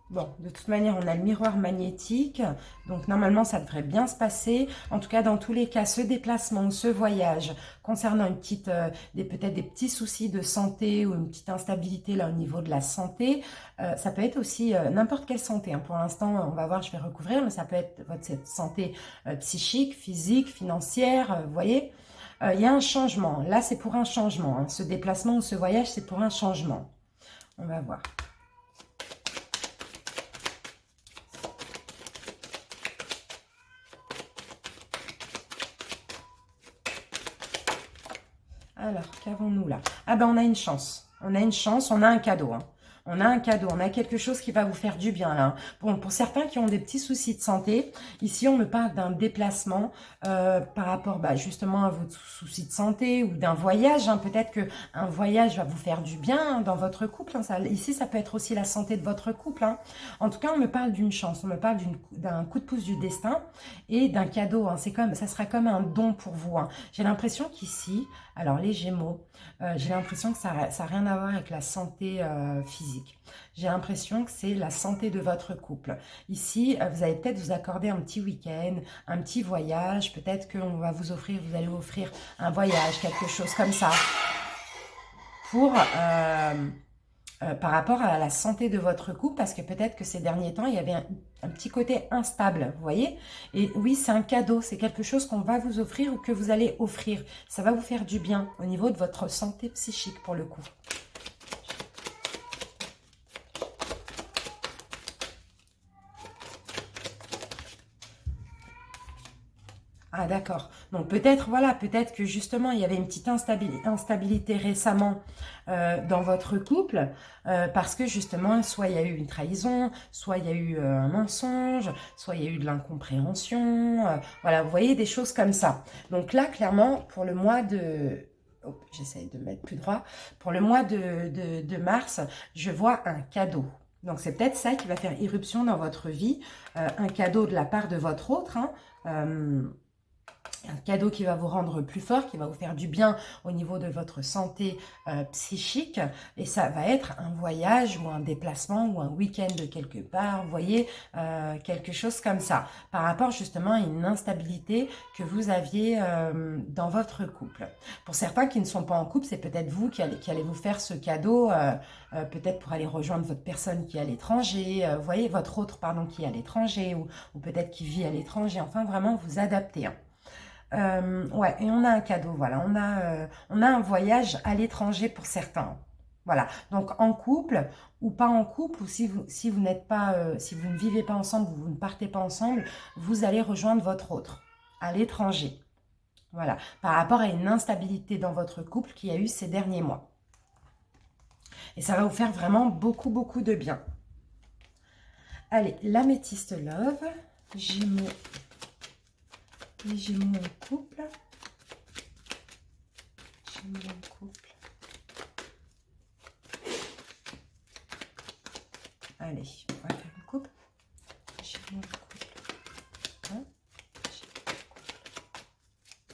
Bon, de toute manière, on a le miroir magnétique, donc normalement, ça devrait bien se passer. En tout cas, dans tous les cas, ce déplacement ou ce voyage, concernant peut-être des petits soucis de santé ou une petite instabilité là au niveau de la santé, ça peut être aussi n'importe quelle santé. Hein. Pour l'instant, on va voir, je vais recouvrir, mais ça peut être votre santé psychique, physique, financière, vous voyez. Il y a un changement. Là, c'est pour un changement. Hein. Ce déplacement ou ce voyage, c'est pour un changement. On va voir. Alors, qu'avons-nous là? Ah ben, on a une chance. On a une chance, on a un cadeau. Hein. On a un cadeau, on a quelque chose qui va vous faire du bien là. Bon, pour certains qui ont des petits soucis de santé, ici on me parle d'un déplacement par rapport justement à vos soucis de santé ou d'un voyage. Hein. Peut-être qu'un voyage va vous faire du bien dans votre couple. Hein. Ici, ça peut être aussi la santé de votre couple. Hein. En tout cas, on me parle d'une chance, on me parle d'un coup de pouce du destin et d'un cadeau. Hein. Ça sera comme un don pour vous. Hein. J'ai l'impression qu'ici, alors les Gémeaux, j'ai l'impression que ça n'a rien à voir avec la santé physique. J'ai l'impression que c'est la santé de votre couple. Ici, vous allez peut-être vous accorder un petit week-end, un petit voyage. Peut-être que vous allez offrir un voyage, quelque chose comme ça, pour par rapport à la santé de votre couple, parce que peut-être que ces derniers temps, il y avait un petit côté instable, vous voyez. Et oui, c'est un cadeau, c'est quelque chose qu'on va vous offrir ou que vous allez offrir. Ça va vous faire du bien au niveau de votre santé psychique pour le coup. Ah d'accord, donc peut-être peut-être que justement il y avait une petite instabilité récemment dans votre couple parce que justement soit il y a eu une trahison, soit il y a eu un mensonge, soit il y a eu de l'incompréhension, voilà, vous voyez des choses comme ça. Donc là clairement pour le mois de... Oh, j'essaye de mettre plus droit. Pour le mois de mars, je vois un cadeau. Donc c'est peut-être ça qui va faire irruption dans votre vie, un cadeau de la part de votre autre, hein, un cadeau qui va vous rendre plus fort, qui va vous faire du bien au niveau de votre santé psychique. Et ça va être un voyage ou un déplacement ou un week-end de quelque part, vous voyez, quelque chose comme ça. Par rapport justement à une instabilité que vous aviez dans votre couple. Pour certains qui ne sont pas en couple, c'est peut-être vous qui allez vous faire ce cadeau, peut-être pour aller rejoindre votre personne qui est à l'étranger, vous voyez, votre autre, pardon, qui est à l'étranger, ou peut-être qui vit à l'étranger, enfin vraiment vous adapter. Hein. Ouais, et on a un cadeau, voilà, on a un voyage à l'étranger pour certains. Voilà, donc en couple ou pas en couple, ou si vous n'êtes pas, si vous ne vivez pas ensemble, ou vous ne partez pas ensemble, vous allez rejoindre votre autre à l'étranger. Voilà, par rapport à une instabilité dans votre couple qu'il y a eu ces derniers mois. Et ça va vous faire vraiment beaucoup, beaucoup de bien. Allez, l'améthyste love, Gémeaux. Les Gémeaux en couple. Gémeaux en couple. Allez, on va faire une coupe. Gémeaux en couple. Hein?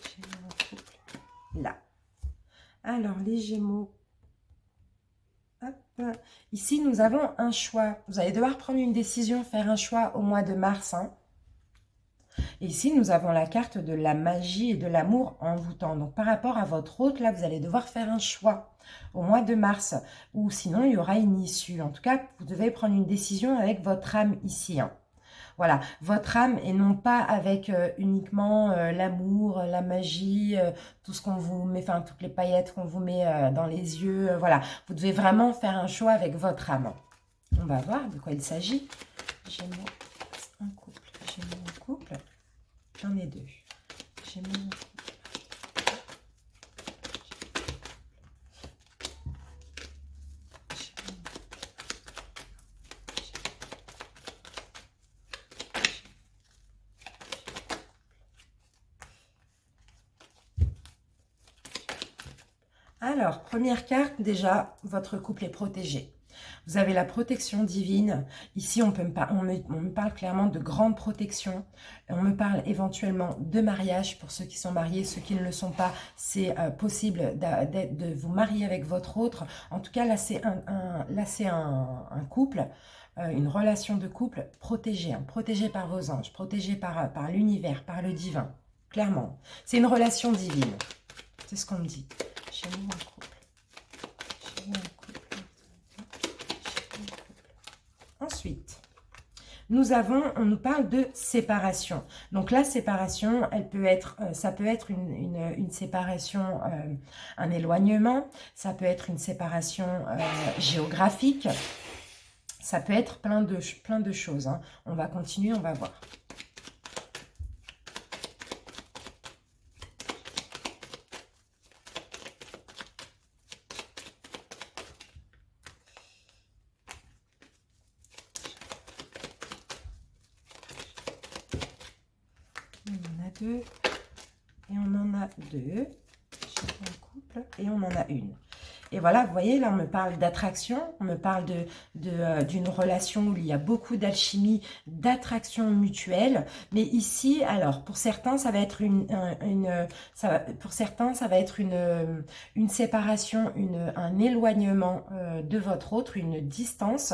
Gémeaux en couple. Là. Alors, les Gémeaux. Hop. Ici, nous avons un choix. Vous allez devoir prendre une décision, faire un choix au mois de mars. Hein. Et ici, nous avons la carte de la magie et de l'amour envoûtant. Donc, par rapport à votre hôte, là, vous allez devoir faire un choix au mois de mars. Ou sinon, il y aura une issue. En tout cas, vous devez prendre une décision avec votre âme ici. Hein. Voilà, votre âme et non pas avec uniquement l'amour, la magie, tout ce qu'on vous met, enfin, toutes les paillettes qu'on vous met dans les yeux. Voilà, vous devez vraiment faire un choix avec votre âme. On va voir de quoi il s'agit. Gémeaux en couple. Gémeaux en couple. J'en ai deux. Gémeaux en couple. Alors, première carte, déjà, votre couple est protégé. Vous avez la protection divine. Ici, on me parle clairement de grande protection. On me parle éventuellement de mariage pour ceux qui sont mariés. Ceux qui ne le sont pas, c'est possible de vous marier avec votre autre. En tout cas, là, c'est un couple, une relation de couple protégée. Hein, protégée par vos anges, protégée par l'univers, par le divin. Clairement. C'est une relation divine. C'est ce qu'on me dit. Gémeaux en couple. Gémeaux en couple. Ensuite, on nous parle de séparation. Donc la séparation, ça peut être une séparation, un éloignement, ça peut être une séparation géographique, ça peut être plein de choses. Hein. On va continuer, on va voir. Deux, et on en a deux, un couple, et on en a une. Et voilà, vous voyez, là, on me parle d'attraction, on me parle d'une relation où il y a beaucoup d'alchimie, d'attraction mutuelle. Mais ici, alors, pour certains, ça va être une séparation, un éloignement de votre autre, une distance.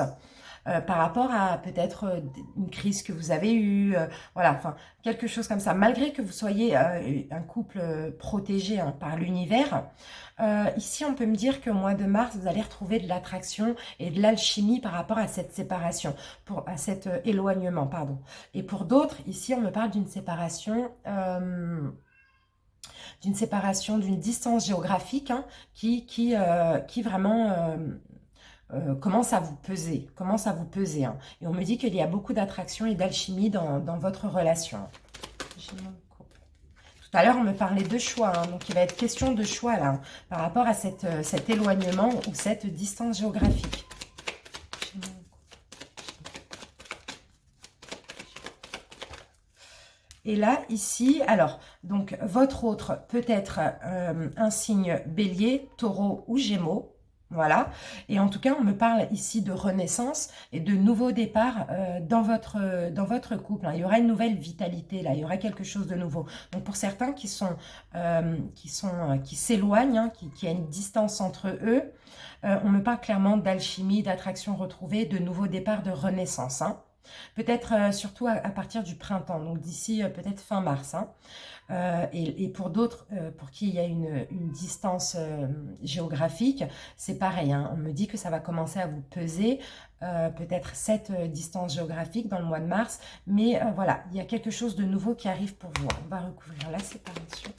Par rapport à peut-être une crise que vous avez eue, voilà, enfin, quelque chose comme ça. Malgré que vous soyez un couple protégé hein, par l'univers, ici, on peut me dire qu'au mois de mars, vous allez retrouver de l'attraction et de l'alchimie par rapport à cette séparation, à cet éloignement, pardon. Et pour d'autres, ici, on me parle d'une séparation... d'une distance géographique hein, qui vraiment... commence à vous peser, hein. Et on me dit qu'il y a beaucoup d'attraction et d'alchimie dans votre relation. Tout à l'heure, on me parlait de choix, hein, donc il va être question de choix là, hein, par rapport à cet éloignement ou cette distance géographique. Et là, ici, alors, donc votre autre peut être un signe bélier, taureau ou gémeaux. Voilà. Et en tout cas, on me parle ici de renaissance et de nouveau départ dans votre couple, hein. Il y aura une nouvelle vitalité là, il y aura quelque chose de nouveau. Donc pour certains qui s'éloignent, hein, qui a une distance entre eux, on me parle clairement d'alchimie, d'attraction retrouvée, de nouveau départ, de renaissance, hein. Peut-être surtout à partir du printemps, donc d'ici peut-être fin mars, hein. Et pour d'autres, pour qui il y a une distance géographique, c'est pareil, hein. On me dit que ça va commencer à vous peser, peut-être cette distance géographique dans le mois de mars, mais voilà, il y a quelque chose de nouveau qui arrive pour vous, hein. On va recouvrir la séparation.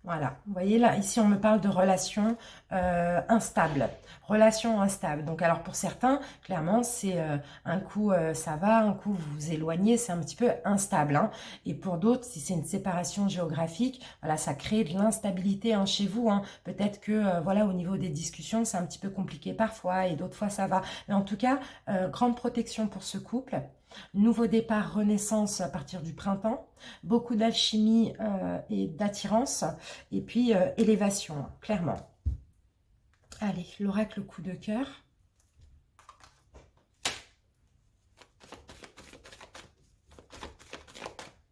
Voilà, vous voyez là, ici on me parle de relations instables. Relations instables. Donc alors pour certains, clairement, c'est un coup ça va, un coup vous vous éloignez, c'est un petit peu instable, hein. Et pour d'autres, si c'est une séparation géographique, voilà, ça crée de l'instabilité, hein, chez vous, hein. Peut-être que voilà, au niveau des discussions, c'est un petit peu compliqué parfois et d'autres fois ça va. Mais en tout cas, grande protection pour ce couple. Nouveau départ, renaissance à partir du printemps. Beaucoup d'alchimie et d'attirance. Et puis, élévation, clairement. Allez, l'oracle coup de cœur.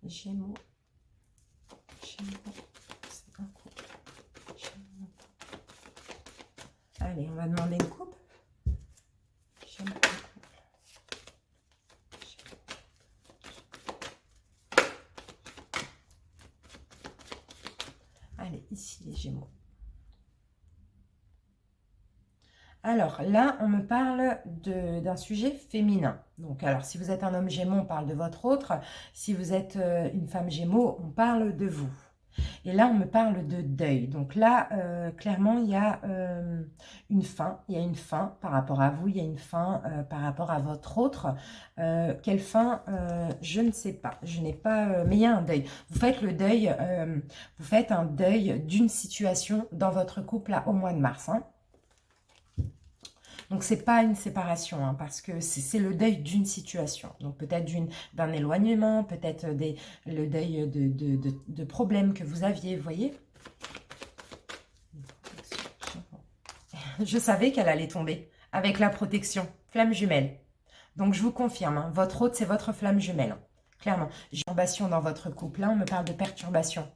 Gémeaux. Gémeaux. C'est un couple. Gémeaux. Allez, on va demander une coupe. Gémeaux, un couple. Allez, ici les Gémeaux. Alors là, on me parle d'un sujet féminin. Donc, alors, si vous êtes un homme Gémeaux, on parle de votre autre. Si vous êtes une femme Gémeaux, on parle de vous. Et là, on me parle de deuil. Donc là, clairement, il y a une fin. Il y a une fin par rapport à vous. Il y a une fin par rapport à votre autre. Quelle fin je ne sais pas. Je n'ai pas... mais il y a un deuil. Vous faites le deuil. Vous faites un deuil d'une situation dans votre couple là, au mois de mars, hein. Donc, ce n'est pas une séparation, hein, parce que c'est le deuil d'une situation. Donc, peut-être d'un éloignement, peut-être le deuil de problèmes que vous aviez, vous voyez. Je savais qu'elle allait tomber avec la protection. Flamme jumelle. Donc, je vous confirme, hein, votre hôte, c'est votre flamme jumelle, hein, clairement. Perturbation dans votre couple. Là, on me parle de perturbation.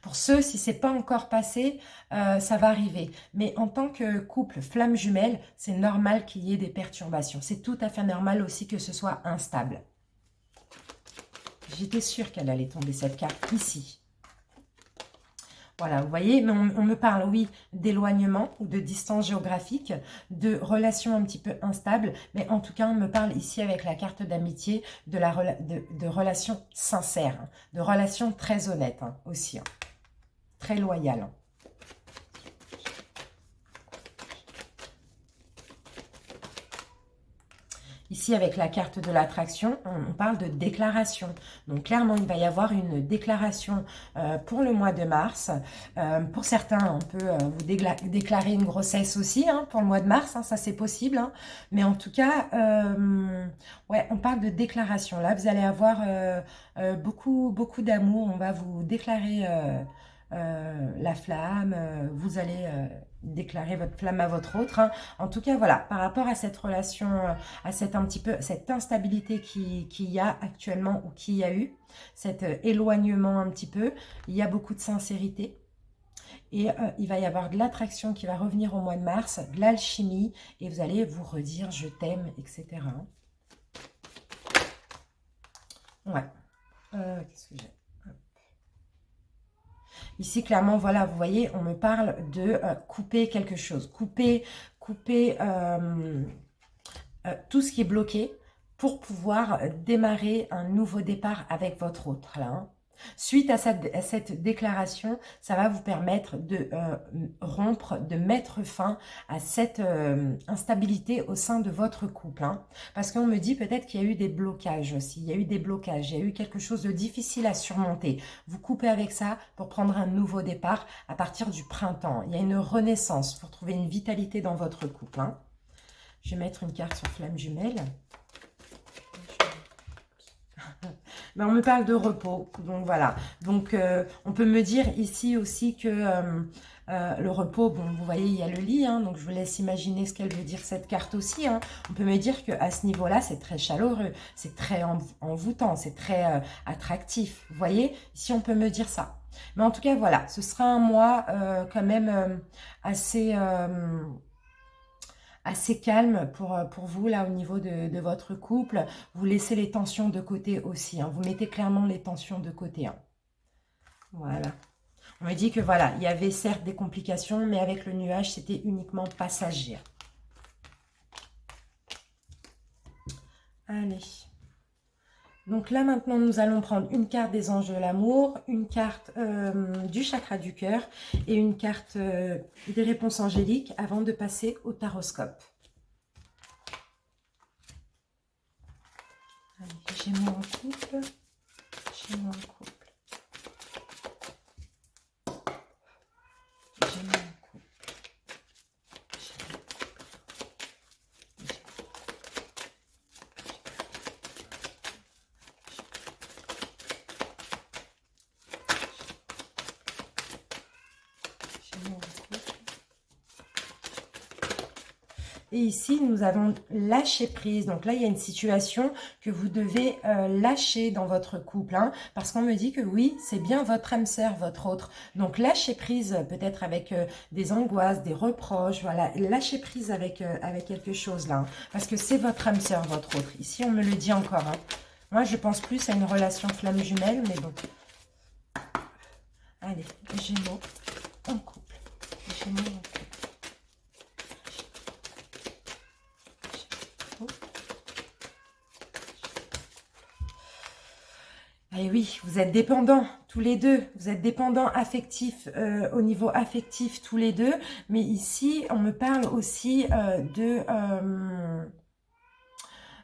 Pour ceux, si ce n'est pas encore passé, ça va arriver. Mais en tant que couple flamme jumelle, c'est normal qu'il y ait des perturbations. C'est tout à fait normal aussi que ce soit instable. J'étais sûre qu'elle allait tomber cette carte ici. Voilà, vous voyez, mais on me parle, oui, d'éloignement ou de distance géographique, de relations un petit peu instables, mais en tout cas, on me parle ici avec la carte d'amitié de relations sincères, hein, de relations très honnêtes, hein, aussi, hein, très loyales, hein. Ici, avec la carte de l'attraction, on parle de déclaration. Donc, clairement, il va y avoir une déclaration pour le mois de mars. Pour certains, on peut vous déclarer une grossesse aussi, hein, pour le mois de mars. Hein, ça, c'est possible, hein. Mais en tout cas, ouais, on parle de déclaration. Là, vous allez avoir beaucoup, beaucoup d'amour. On va vous déclarer la flamme. Vous allez déclarer votre flamme à votre autre, hein. En tout cas, voilà, par rapport à cette relation, à cette instabilité qu'il y a actuellement ou qu'il y a eu, cet éloignement un petit peu, il y a beaucoup de sincérité. Et il va y avoir de l'attraction qui va revenir au mois de mars, de l'alchimie, et vous allez vous redire je t'aime, etc. Ouais. Qu'est-ce que j'ai? Ici, clairement, voilà, vous voyez, on me parle de couper quelque chose. Couper tout ce qui est bloqué pour pouvoir démarrer un nouveau départ avec votre autre, là, hein. Suite à cette déclaration, ça va vous permettre de rompre, de mettre fin à cette instabilité au sein de votre couple, hein. Parce qu'on me dit peut-être qu'il y a eu des blocages aussi. Il y a eu des blocages, il y a eu quelque chose de difficile à surmonter. Vous coupez avec ça pour prendre un nouveau départ à partir du printemps. Il y a une renaissance pour trouver une vitalité dans votre couple, hein. Je vais mettre une carte sur flamme jumelle. Mais on me parle de repos, donc voilà. Donc, on peut me dire ici aussi que Le repos, bon, vous voyez, il y a le lit, hein, donc je vous laisse imaginer ce qu'elle veut dire cette carte aussi. Hein. On peut me dire qu'à ce niveau-là, c'est très chaleureux, c'est très envoûtant, c'est très attractif. Vous voyez, ici, on peut me dire ça. Mais en tout cas, voilà, ce sera un mois quand même assez... assez calme pour vous, là, au niveau de votre couple. Vous laissez les tensions de côté aussi. Hein. Vous mettez clairement les tensions de côté. Hein. Voilà. On me dit que voilà, il y avait certes des complications, mais avec le nuage, c'était uniquement passager. Allez. Donc là, maintenant, nous allons prendre une carte des anges de l'amour, une carte du chakra du cœur et une carte des réponses angéliques avant de passer au taroscope. Allez, Gémeaux en couple. Gémeaux en couple. Gémeaux en couple. Et ici, nous avons lâché prise. Donc là, il y a une situation que vous devez lâcher dans votre couple. Hein, parce qu'on me dit que oui, c'est bien votre âme sœur, votre autre. Donc lâcher prise peut-être avec des angoisses, des reproches. Voilà, lâcher prise avec, avec quelque chose là. Hein, parce que c'est votre âme sœur, votre autre. Ici, on me le dit encore. Hein. Moi, je pense plus à une relation flamme jumelle, mais bon. Allez, Gémeaux en couple. Gémeaux en couple. Et oui, vous êtes dépendants tous les deux, vous êtes dépendants affectifs au niveau affectif tous les deux, mais ici on me parle aussi de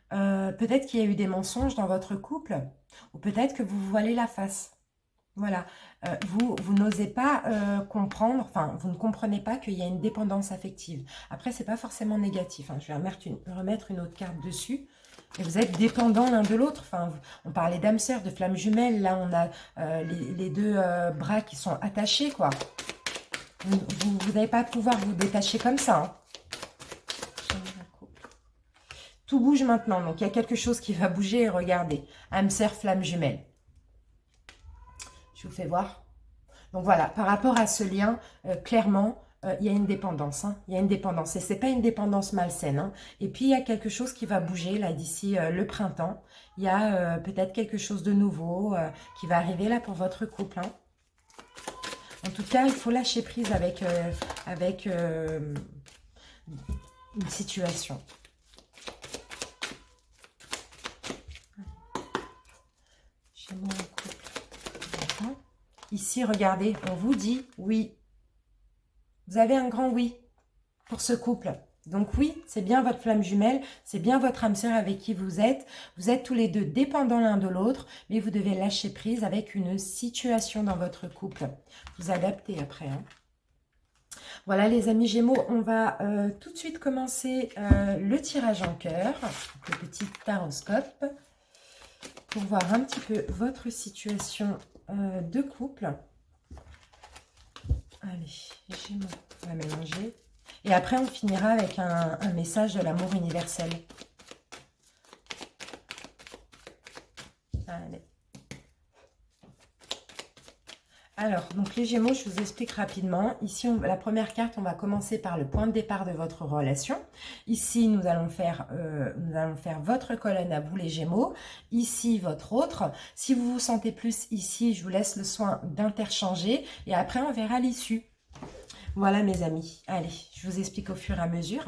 peut-être qu'il y a eu des mensonges dans votre couple, ou peut-être que vous vous voilez la face. Voilà, vous n'osez pas comprendre, enfin vous ne comprenez pas qu'il y a une dépendance affective. Après c'est pas forcément négatif, hein. Je vais remettre une autre carte dessus. Et vous êtes dépendants l'un de l'autre. Enfin, on parlait d'âme sœur, de flamme jumelle. Là, on a les deux bras qui sont attachés, quoi. Vous n'allez pas pouvoir vous détacher comme ça. Hein. Tout bouge maintenant. Donc, il y a quelque chose qui va bouger. Regardez. Âme sœur, flamme jumelle. Je vous fais voir. Donc, voilà. Par rapport à ce lien, clairement, il y a une dépendance. Hein. Il y a une dépendance. Et ce n'est pas une dépendance malsaine. Hein. Et puis, il y a quelque chose qui va bouger là d'ici le printemps. Il y a peut-être quelque chose de nouveau qui va arriver là pour votre couple. Hein. En tout cas, il faut lâcher prise avec, une situation. Gémeaux en couple. Ici, regardez, on vous dit oui. Vous avez un grand oui pour ce couple. Donc oui, c'est bien votre flamme jumelle, c'est bien votre âme sœur avec qui vous êtes. Vous êtes tous les deux dépendants l'un de l'autre, mais vous devez lâcher prise avec une situation dans votre couple. Vous adaptez après. Hein. Voilà les amis Gémeaux, on va tout de suite commencer le tirage en cœur, le petit taroscope, pour voir un petit peu votre situation de couple. Allez, Gémeaux, on va mélanger. Et après, on finira avec un message de l'amour universel. Allez. Alors, donc les Gémeaux, je vous explique rapidement. Ici, la première carte, on va commencer par le point de départ de votre relation. Ici, nous allons faire votre colonne à vous, les Gémeaux. Ici, votre autre. Si vous vous sentez plus ici, je vous laisse le soin d'interchanger. Et après, on verra l'issue. Voilà mes amis, allez, je vous explique au fur et à mesure.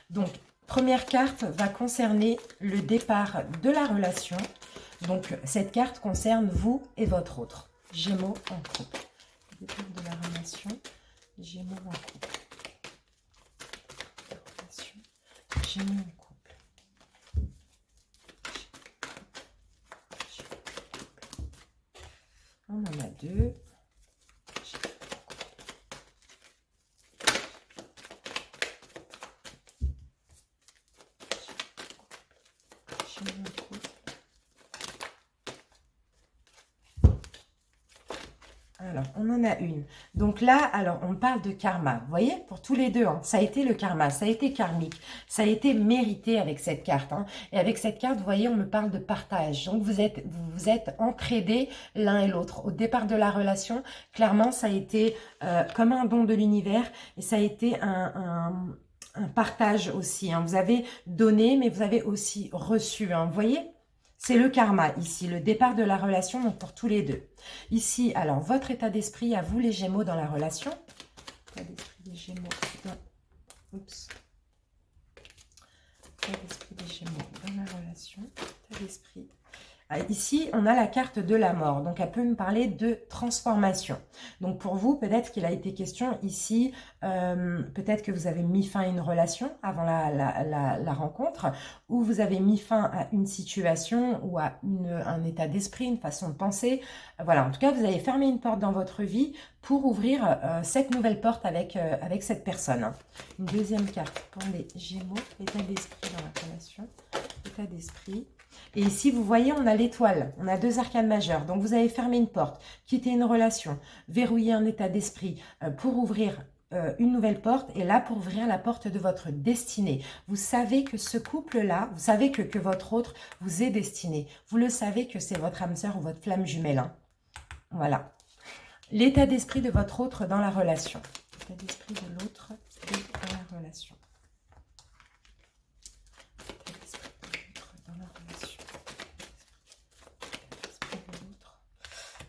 Donc, première carte va concerner le départ de la relation. Donc, cette carte concerne vous et votre autre. Gémeaux en couple. Départ de la relation, Gémeaux en couple. Gémeaux en couple. On en a deux. Alors, on en a une. Donc là, alors, on parle de karma. Vous voyez, pour tous les deux, hein, ça a été le karma, ça a été karmique, ça a été mérité avec cette carte. Hein. Et avec cette carte, vous voyez, on me parle de partage. Donc, vous êtes entraidés l'un et l'autre. Au départ de la relation, clairement, ça a été comme un don de l'univers et ça a été un partage aussi. Hein. Vous avez donné, mais vous avez aussi reçu. Hein. Vous voyez ? C'est le karma ici, le départ de la relation, donc pour tous les deux. Ici, alors, votre état d'esprit à vous, les Gémeaux, dans la relation. État d'esprit des Gémeaux dans... Oups. État d'esprit des Gémeaux dans la relation. État d'esprit. Ici, on a la carte de la mort, donc elle peut me parler de transformation. Donc pour vous, peut-être qu'il a été question ici, peut-être que vous avez mis fin à une relation avant la rencontre, ou vous avez mis fin à une situation ou à un état d'esprit, une façon de penser. Voilà, en tout cas, vous avez fermé une porte dans votre vie pour ouvrir cette nouvelle porte avec cette personne. Une deuxième carte pour les Gémeaux, état d'esprit dans la relation, état d'esprit. Et ici, vous voyez, on a l'étoile, on a deux arcanes majeures. Donc, vous avez fermé une porte, quitté une relation, verrouillé un état d'esprit pour ouvrir une nouvelle porte. Et là, pour ouvrir la porte de votre destinée. Vous savez que ce couple-là, vous savez que votre autre vous est destiné. Vous le savez que c'est votre âme sœur ou votre flamme jumelle. Hein. Voilà. L'état d'esprit de votre autre dans la relation. L'état d'esprit de l'autre dans la relation.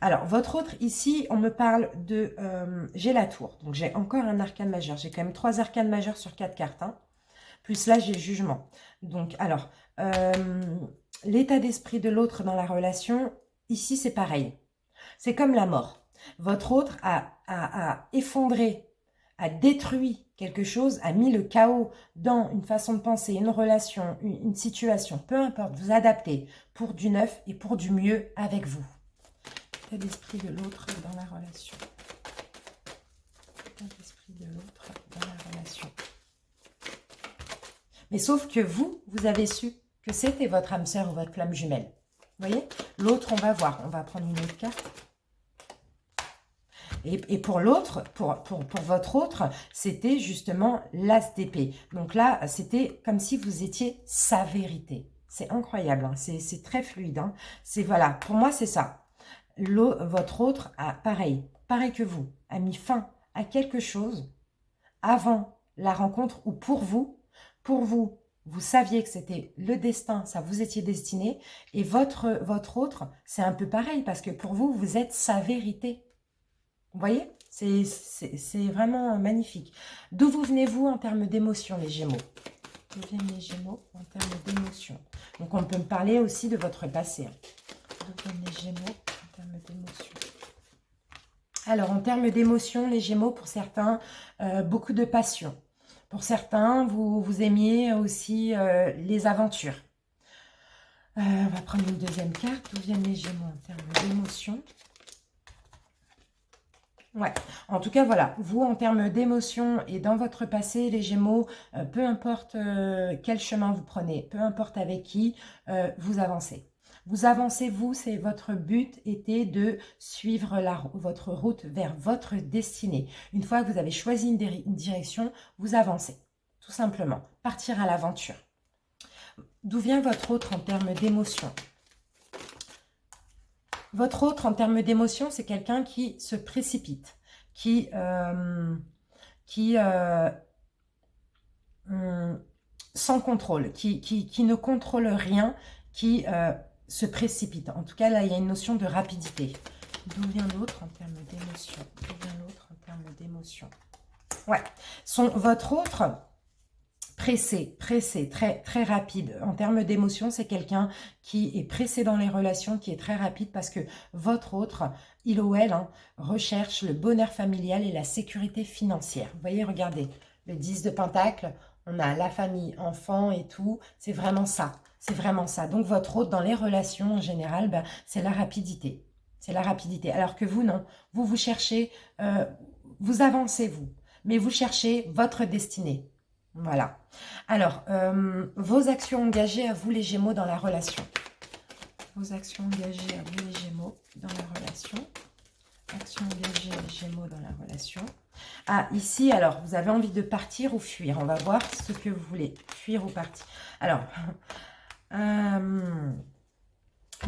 Alors, votre autre, ici, on me parle de... j'ai la tour. Donc, j'ai encore un arcane majeur. J'ai quand même 3 arcanes majeurs sur 4 cartes. Hein. Plus là, j'ai le jugement. Donc, alors, l'état d'esprit de l'autre dans la relation, ici, c'est pareil. C'est comme la mort. Votre autre a effondré, a détruit quelque chose, a mis le chaos dans une façon de penser, une relation, une situation. Peu importe, vous adaptez pour du neuf et pour du mieux avec vous. L'état d'esprit de l'autre dans la relation. L'état d'esprit de l'autre dans la relation. Mais sauf que vous avez su que c'était votre âme sœur ou votre flamme jumelle. Vous voyez? L'autre, on va voir. On va prendre une autre carte. Et pour l'autre, pour votre autre, c'était justement l'as d'épée. Donc là, c'était comme si vous étiez sa vérité. C'est incroyable. Hein? C'est très fluide. Hein? C'est voilà. Pour moi, c'est ça. Votre autre a pareil que vous, a mis fin à quelque chose avant la rencontre ou pour vous, vous saviez que c'était le destin, ça vous étiez destiné et votre autre, c'est un peu pareil parce que pour vous, vous êtes sa vérité. Vous voyez? C'est vraiment magnifique. D'où vous venez-vous en termes d'émotion, les Gémeaux? D'où viennent les Gémeaux en termes d'émotion? Donc, on peut me parler aussi de votre passé. D'où viennent les Gémeaux? D'émotion. Alors, en termes d'émotion, les Gémeaux, pour certains, beaucoup de passion. Pour certains, vous aimiez aussi les aventures. On va prendre une deuxième carte. D'où viennent les Gémeaux en termes d'émotion? Ouais, en tout cas, voilà. Vous, en termes d'émotion et dans votre passé, les Gémeaux, peu importe quel chemin vous prenez, peu importe avec qui, vous avancez. Vous avancez, vous, c'est votre but était de suivre votre route vers votre destinée. Une fois que vous avez choisi une direction, vous avancez, tout simplement. Partir à l'aventure. D'où vient votre autre en termes d'émotion? Votre autre en termes d'émotion, c'est quelqu'un qui se précipite, sans contrôle, qui ne contrôle rien, qui... se précipite. En tout cas, là, il y a une notion de rapidité. D'où vient l'autre en termes d'émotion? D'où vient l'autre en termes d'émotion? Ouais. Votre autre, pressé, très, très rapide. En termes d'émotion, c'est quelqu'un qui est pressé dans les relations, qui est très rapide parce que votre autre, il ou elle, hein, recherche le bonheur familial et la sécurité financière. Vous voyez, regardez, le 10 de Pentacle, on a la famille, enfants et tout. C'est vraiment ça. C'est vraiment ça. Donc, votre autre, dans les relations en général, ben, c'est la rapidité. C'est la rapidité. Alors que vous, non. Vous cherchez, vous avancez, vous. Mais vous cherchez votre destinée. Voilà. Alors, vos actions engagées à vous, les Gémeaux, dans la relation. Vos actions engagées à vous, les Gémeaux, dans la relation. Action engagée, les Gémeaux dans la relation. Ah, ici, alors, vous avez envie de partir ou fuir. On va voir ce que vous voulez. Fuir ou partir. Alors,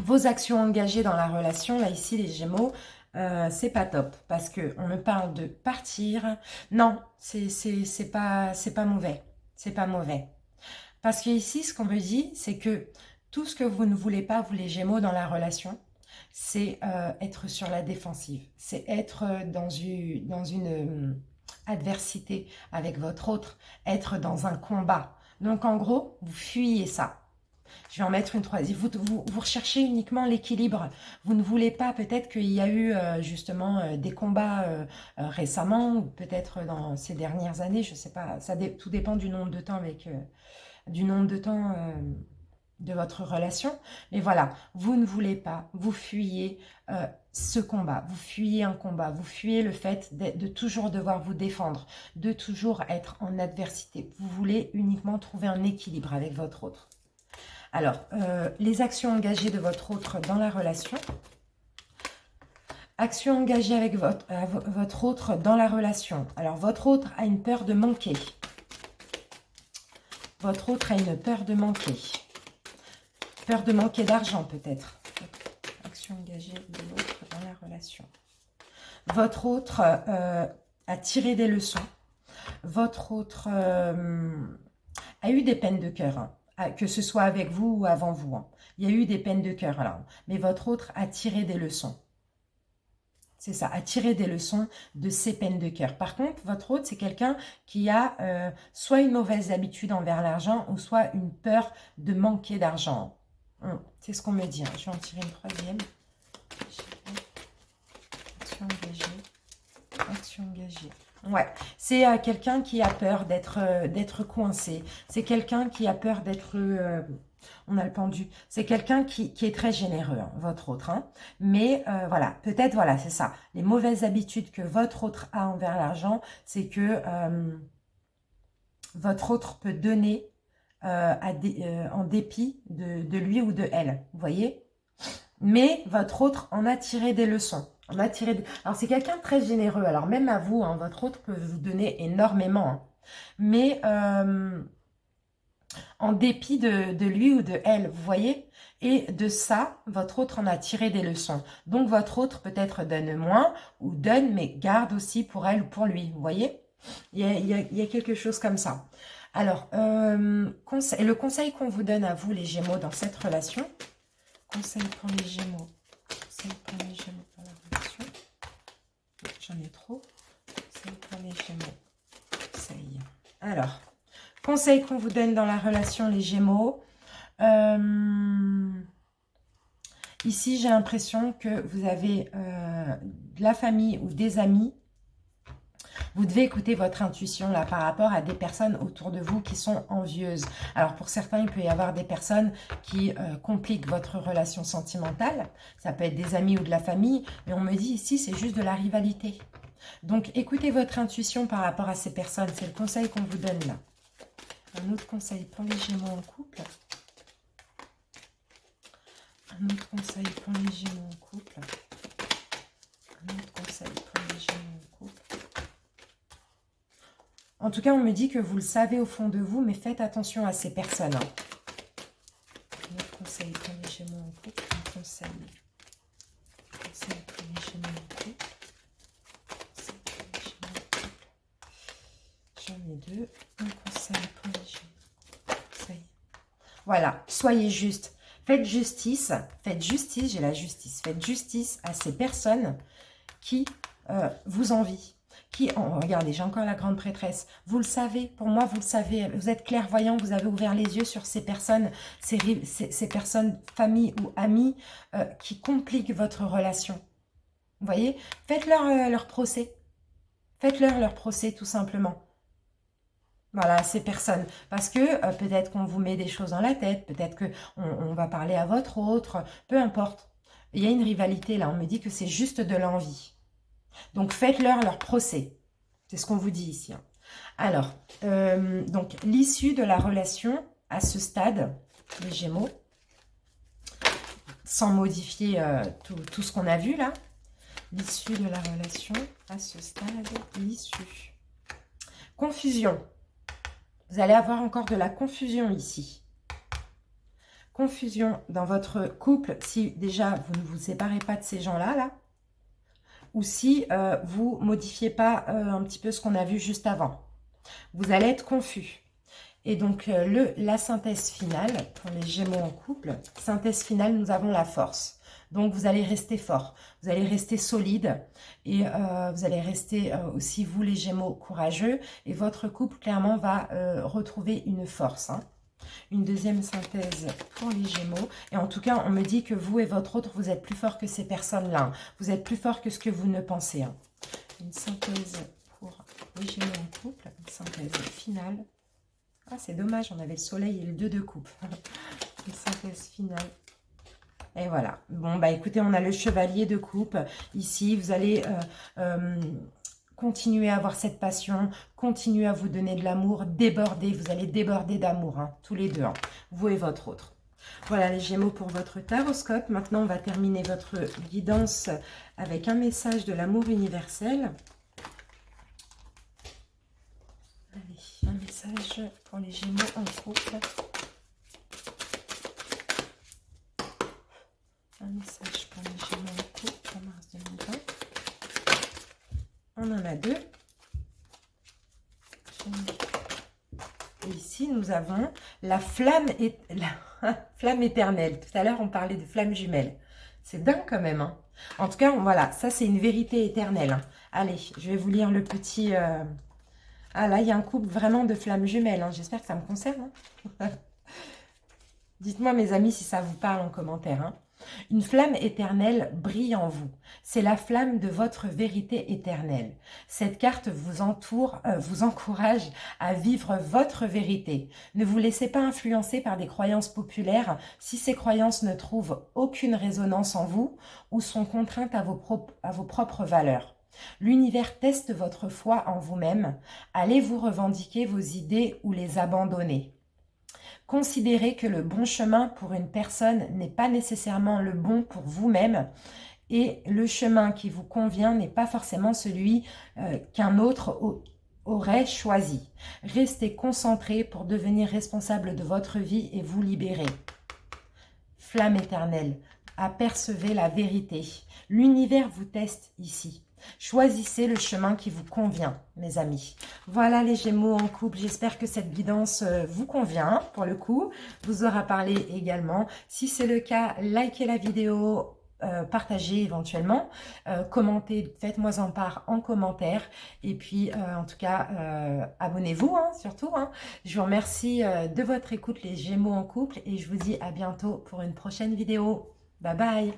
vos actions engagées dans la relation, là, ici, les Gémeaux, c'est pas top. Parce qu'on me parle de partir. Non, c'est pas mauvais. C'est pas mauvais. Parce que ici, ce qu'on me dit, c'est que tout ce que vous ne voulez pas, vous les Gémeaux, dans la relation, c'est être sur la défensive. C'est être dans une adversité avec votre autre, être dans un combat. Donc, en gros, vous fuyez ça. Je vais en mettre une troisième. Vous recherchez uniquement l'équilibre. Vous ne voulez pas, peut-être qu'il y a eu justement des combats récemment, ou peut-être dans ces dernières années, je ne sais pas. Tout dépend du nombre de temps de votre relation. Mais voilà, vous ne voulez pas, vous fuyez ce combat, vous fuyez un combat, vous fuyez le fait de toujours devoir vous défendre, de toujours être en adversité. Vous voulez uniquement trouver un équilibre avec votre autre. Alors, les actions engagées de votre autre dans la relation. Actions engagées avec votre autre dans la relation. Alors, votre autre a une peur de manquer. Votre autre a une peur de manquer. Peur de manquer d'argent, peut-être. Action engagée de l'autre dans la relation. Votre autre a tiré des leçons. Votre autre a eu des peines de cœur, hein, que ce soit avec vous ou avant vous. Hein. Il y a eu des peines de cœur, là. Mais votre autre a tiré des leçons. C'est ça, a tiré des leçons de ses peines de cœur. Par contre, votre autre, c'est quelqu'un qui a soit une mauvaise habitude envers l'argent ou soit une peur de manquer d'argent. C'est ce qu'on me dit. Hein. Je vais en tirer une troisième. Action engagée. Action engagée. Ouais, c'est quelqu'un qui a peur d'être coincé. C'est quelqu'un qui a peur d'être... on a le pendu. C'est quelqu'un qui est très généreux, hein, votre autre. Hein. Mais voilà, peut-être, voilà, c'est ça. Les mauvaises habitudes que votre autre a envers l'argent, c'est que votre autre peut donner en dépit de lui ou de elle. Vous voyez? Mais votre autre en a tiré des leçons. Alors, c'est quelqu'un de très généreux. Alors, même à vous, hein, votre autre peut vous donner énormément. Hein. Mais en dépit de lui ou de elle, vous voyez? Et de ça, votre autre en a tiré des leçons. Donc, votre autre peut-être donne moins ou donne, mais garde aussi pour elle ou pour lui. Vous voyez? Il y a quelque chose comme ça. Alors, le conseil qu'on vous donne à vous, les Gémeaux, dans cette relation. Conseil pour les Gémeaux. Conseil pour les Gémeaux dans la relation. J'en ai trop. Conseil pour les Gémeaux. Conseil. Alors, conseil qu'on vous donne dans la relation, les Gémeaux. Ici, j'ai l'impression que vous avez de la famille ou des amis. Vous devez écouter votre intuition là par rapport à des personnes autour de vous qui sont envieuses. Alors pour certains, il peut y avoir des personnes qui compliquent votre relation sentimentale. Ça peut être des amis ou de la famille, mais on me dit ici, c'est juste de la rivalité. Donc écoutez votre intuition par rapport à ces personnes. C'est le conseil qu'on vous donne là. Un autre conseil pour les Gémeaux en couple. Un autre conseil pour les Gémeaux en couple. Un autre conseil pour les Gémeaux en couple. En tout cas, on me dit que vous le savez au fond de vous, mais faites attention à ces personnes. Un autre conseil pour les Gémeaux en couple. Un conseil pour les Gémeaux en couple. Conseil pour les Gémeaux en couple. J'en ai deux. Un conseil pour les Gémeaux. Conseil. Voilà, soyez juste. Faites justice, j'ai la justice. Faites justice à ces personnes qui vous envient. Regardez, j'ai encore la grande prêtresse. Vous le savez, pour moi, vous le savez. Vous êtes clairvoyant, vous avez ouvert les yeux sur ces personnes, ces personnes, famille ou amis, qui compliquent votre relation. Vous voyez? Faites-leur leur procès. Faites-leur leur procès, tout simplement. Voilà, ces personnes. Parce que peut-être qu'on vous met des choses dans la tête, peut-être qu'on va parler à votre autre, peu importe. Il y a une rivalité là, on me dit que c'est juste de l'envie. Donc, faites-leur leur procès. C'est ce qu'on vous dit ici. Hein. Alors, donc, l'issue de la relation à ce stade, les Gémeaux, sans modifier tout ce qu'on a vu là. l'issue de la relation à ce stade, l'issue. Confusion. Vous allez avoir encore de la confusion ici. Confusion dans votre couple si déjà vous ne vous séparez pas de ces gens-là, là, ou si vous ne modifiez pas un petit peu ce qu'on a vu juste avant. Vous allez être confus. Et donc, la synthèse finale, pour les Gémeaux en couple, synthèse finale, nous avons la force. Donc, vous allez rester fort, vous allez rester solide et vous allez rester aussi, vous les Gémeaux, courageux. Et votre couple, clairement, va retrouver une force. Hein. Une deuxième synthèse pour les Gémeaux. Et en tout cas, on me dit que vous et votre autre, vous êtes plus fort que ces personnes-là. Hein. Vous êtes plus fort que ce que vous ne pensez. Hein. Une synthèse pour les Gémeaux en couple, une synthèse finale. Ah, c'est dommage, on avait le soleil et le 2 de coupe. Une synthèse finale. Et voilà. Bon, bah écoutez, on a le chevalier de coupe. Ici, vous allez continuer à avoir cette passion, continuer à vous donner de l'amour, déborder. Vous allez déborder d'amour, hein, tous les deux, hein, vous et votre autre. Voilà les Gémeaux pour votre taroscope. Maintenant, on va terminer votre guidance avec un message de l'amour universel. Allez, un message pour les Gémeaux en couple. Un message pour les Gémeaux en couple en mars 2020. On en a deux. Et ici, nous avons la flamme, la flamme éternelle. Tout à l'heure, on parlait de flamme jumelle. C'est dingue quand même. Hein. En tout cas, voilà, ça c'est une vérité éternelle. Hein. Allez, je vais vous lire le petit... Ah là, il y a un couple vraiment de flammes jumelles. Hein. J'espère que ça me concerne. Hein. Dites-moi, mes amis, si ça vous parle en commentaire. Hein. Une flamme éternelle brille en vous. C'est la flamme de votre vérité éternelle. Cette carte vous entoure, vous encourage à vivre votre vérité. Ne vous laissez pas influencer par des croyances populaires si ces croyances ne trouvent aucune résonance en vous ou sont contraintes à vos propres valeurs. L'univers teste votre foi en vous-même. Allez-vous revendiquer vos idées ou les abandonner? Considérez que le bon chemin pour une personne n'est pas nécessairement le bon pour vous-même et le chemin qui vous convient n'est pas forcément celui qu'un autre aurait choisi. Restez concentré pour devenir responsable de votre vie et vous libérer. Flamme éternelle, apercevez la vérité. L'univers vous teste ici. Choisissez le chemin qui vous convient, mes amis. Voilà les Gémeaux en couple. J'espère que cette guidance vous convient, pour le coup. Vous aura parlé également. Si c'est le cas, likez la vidéo, partagez éventuellement, commentez, faites-moi en part en commentaire. Et puis, en tout cas, abonnez-vous, hein, surtout. Hein. Je vous remercie de votre écoute, les Gémeaux en couple. Et je vous dis à bientôt pour une prochaine vidéo. Bye bye!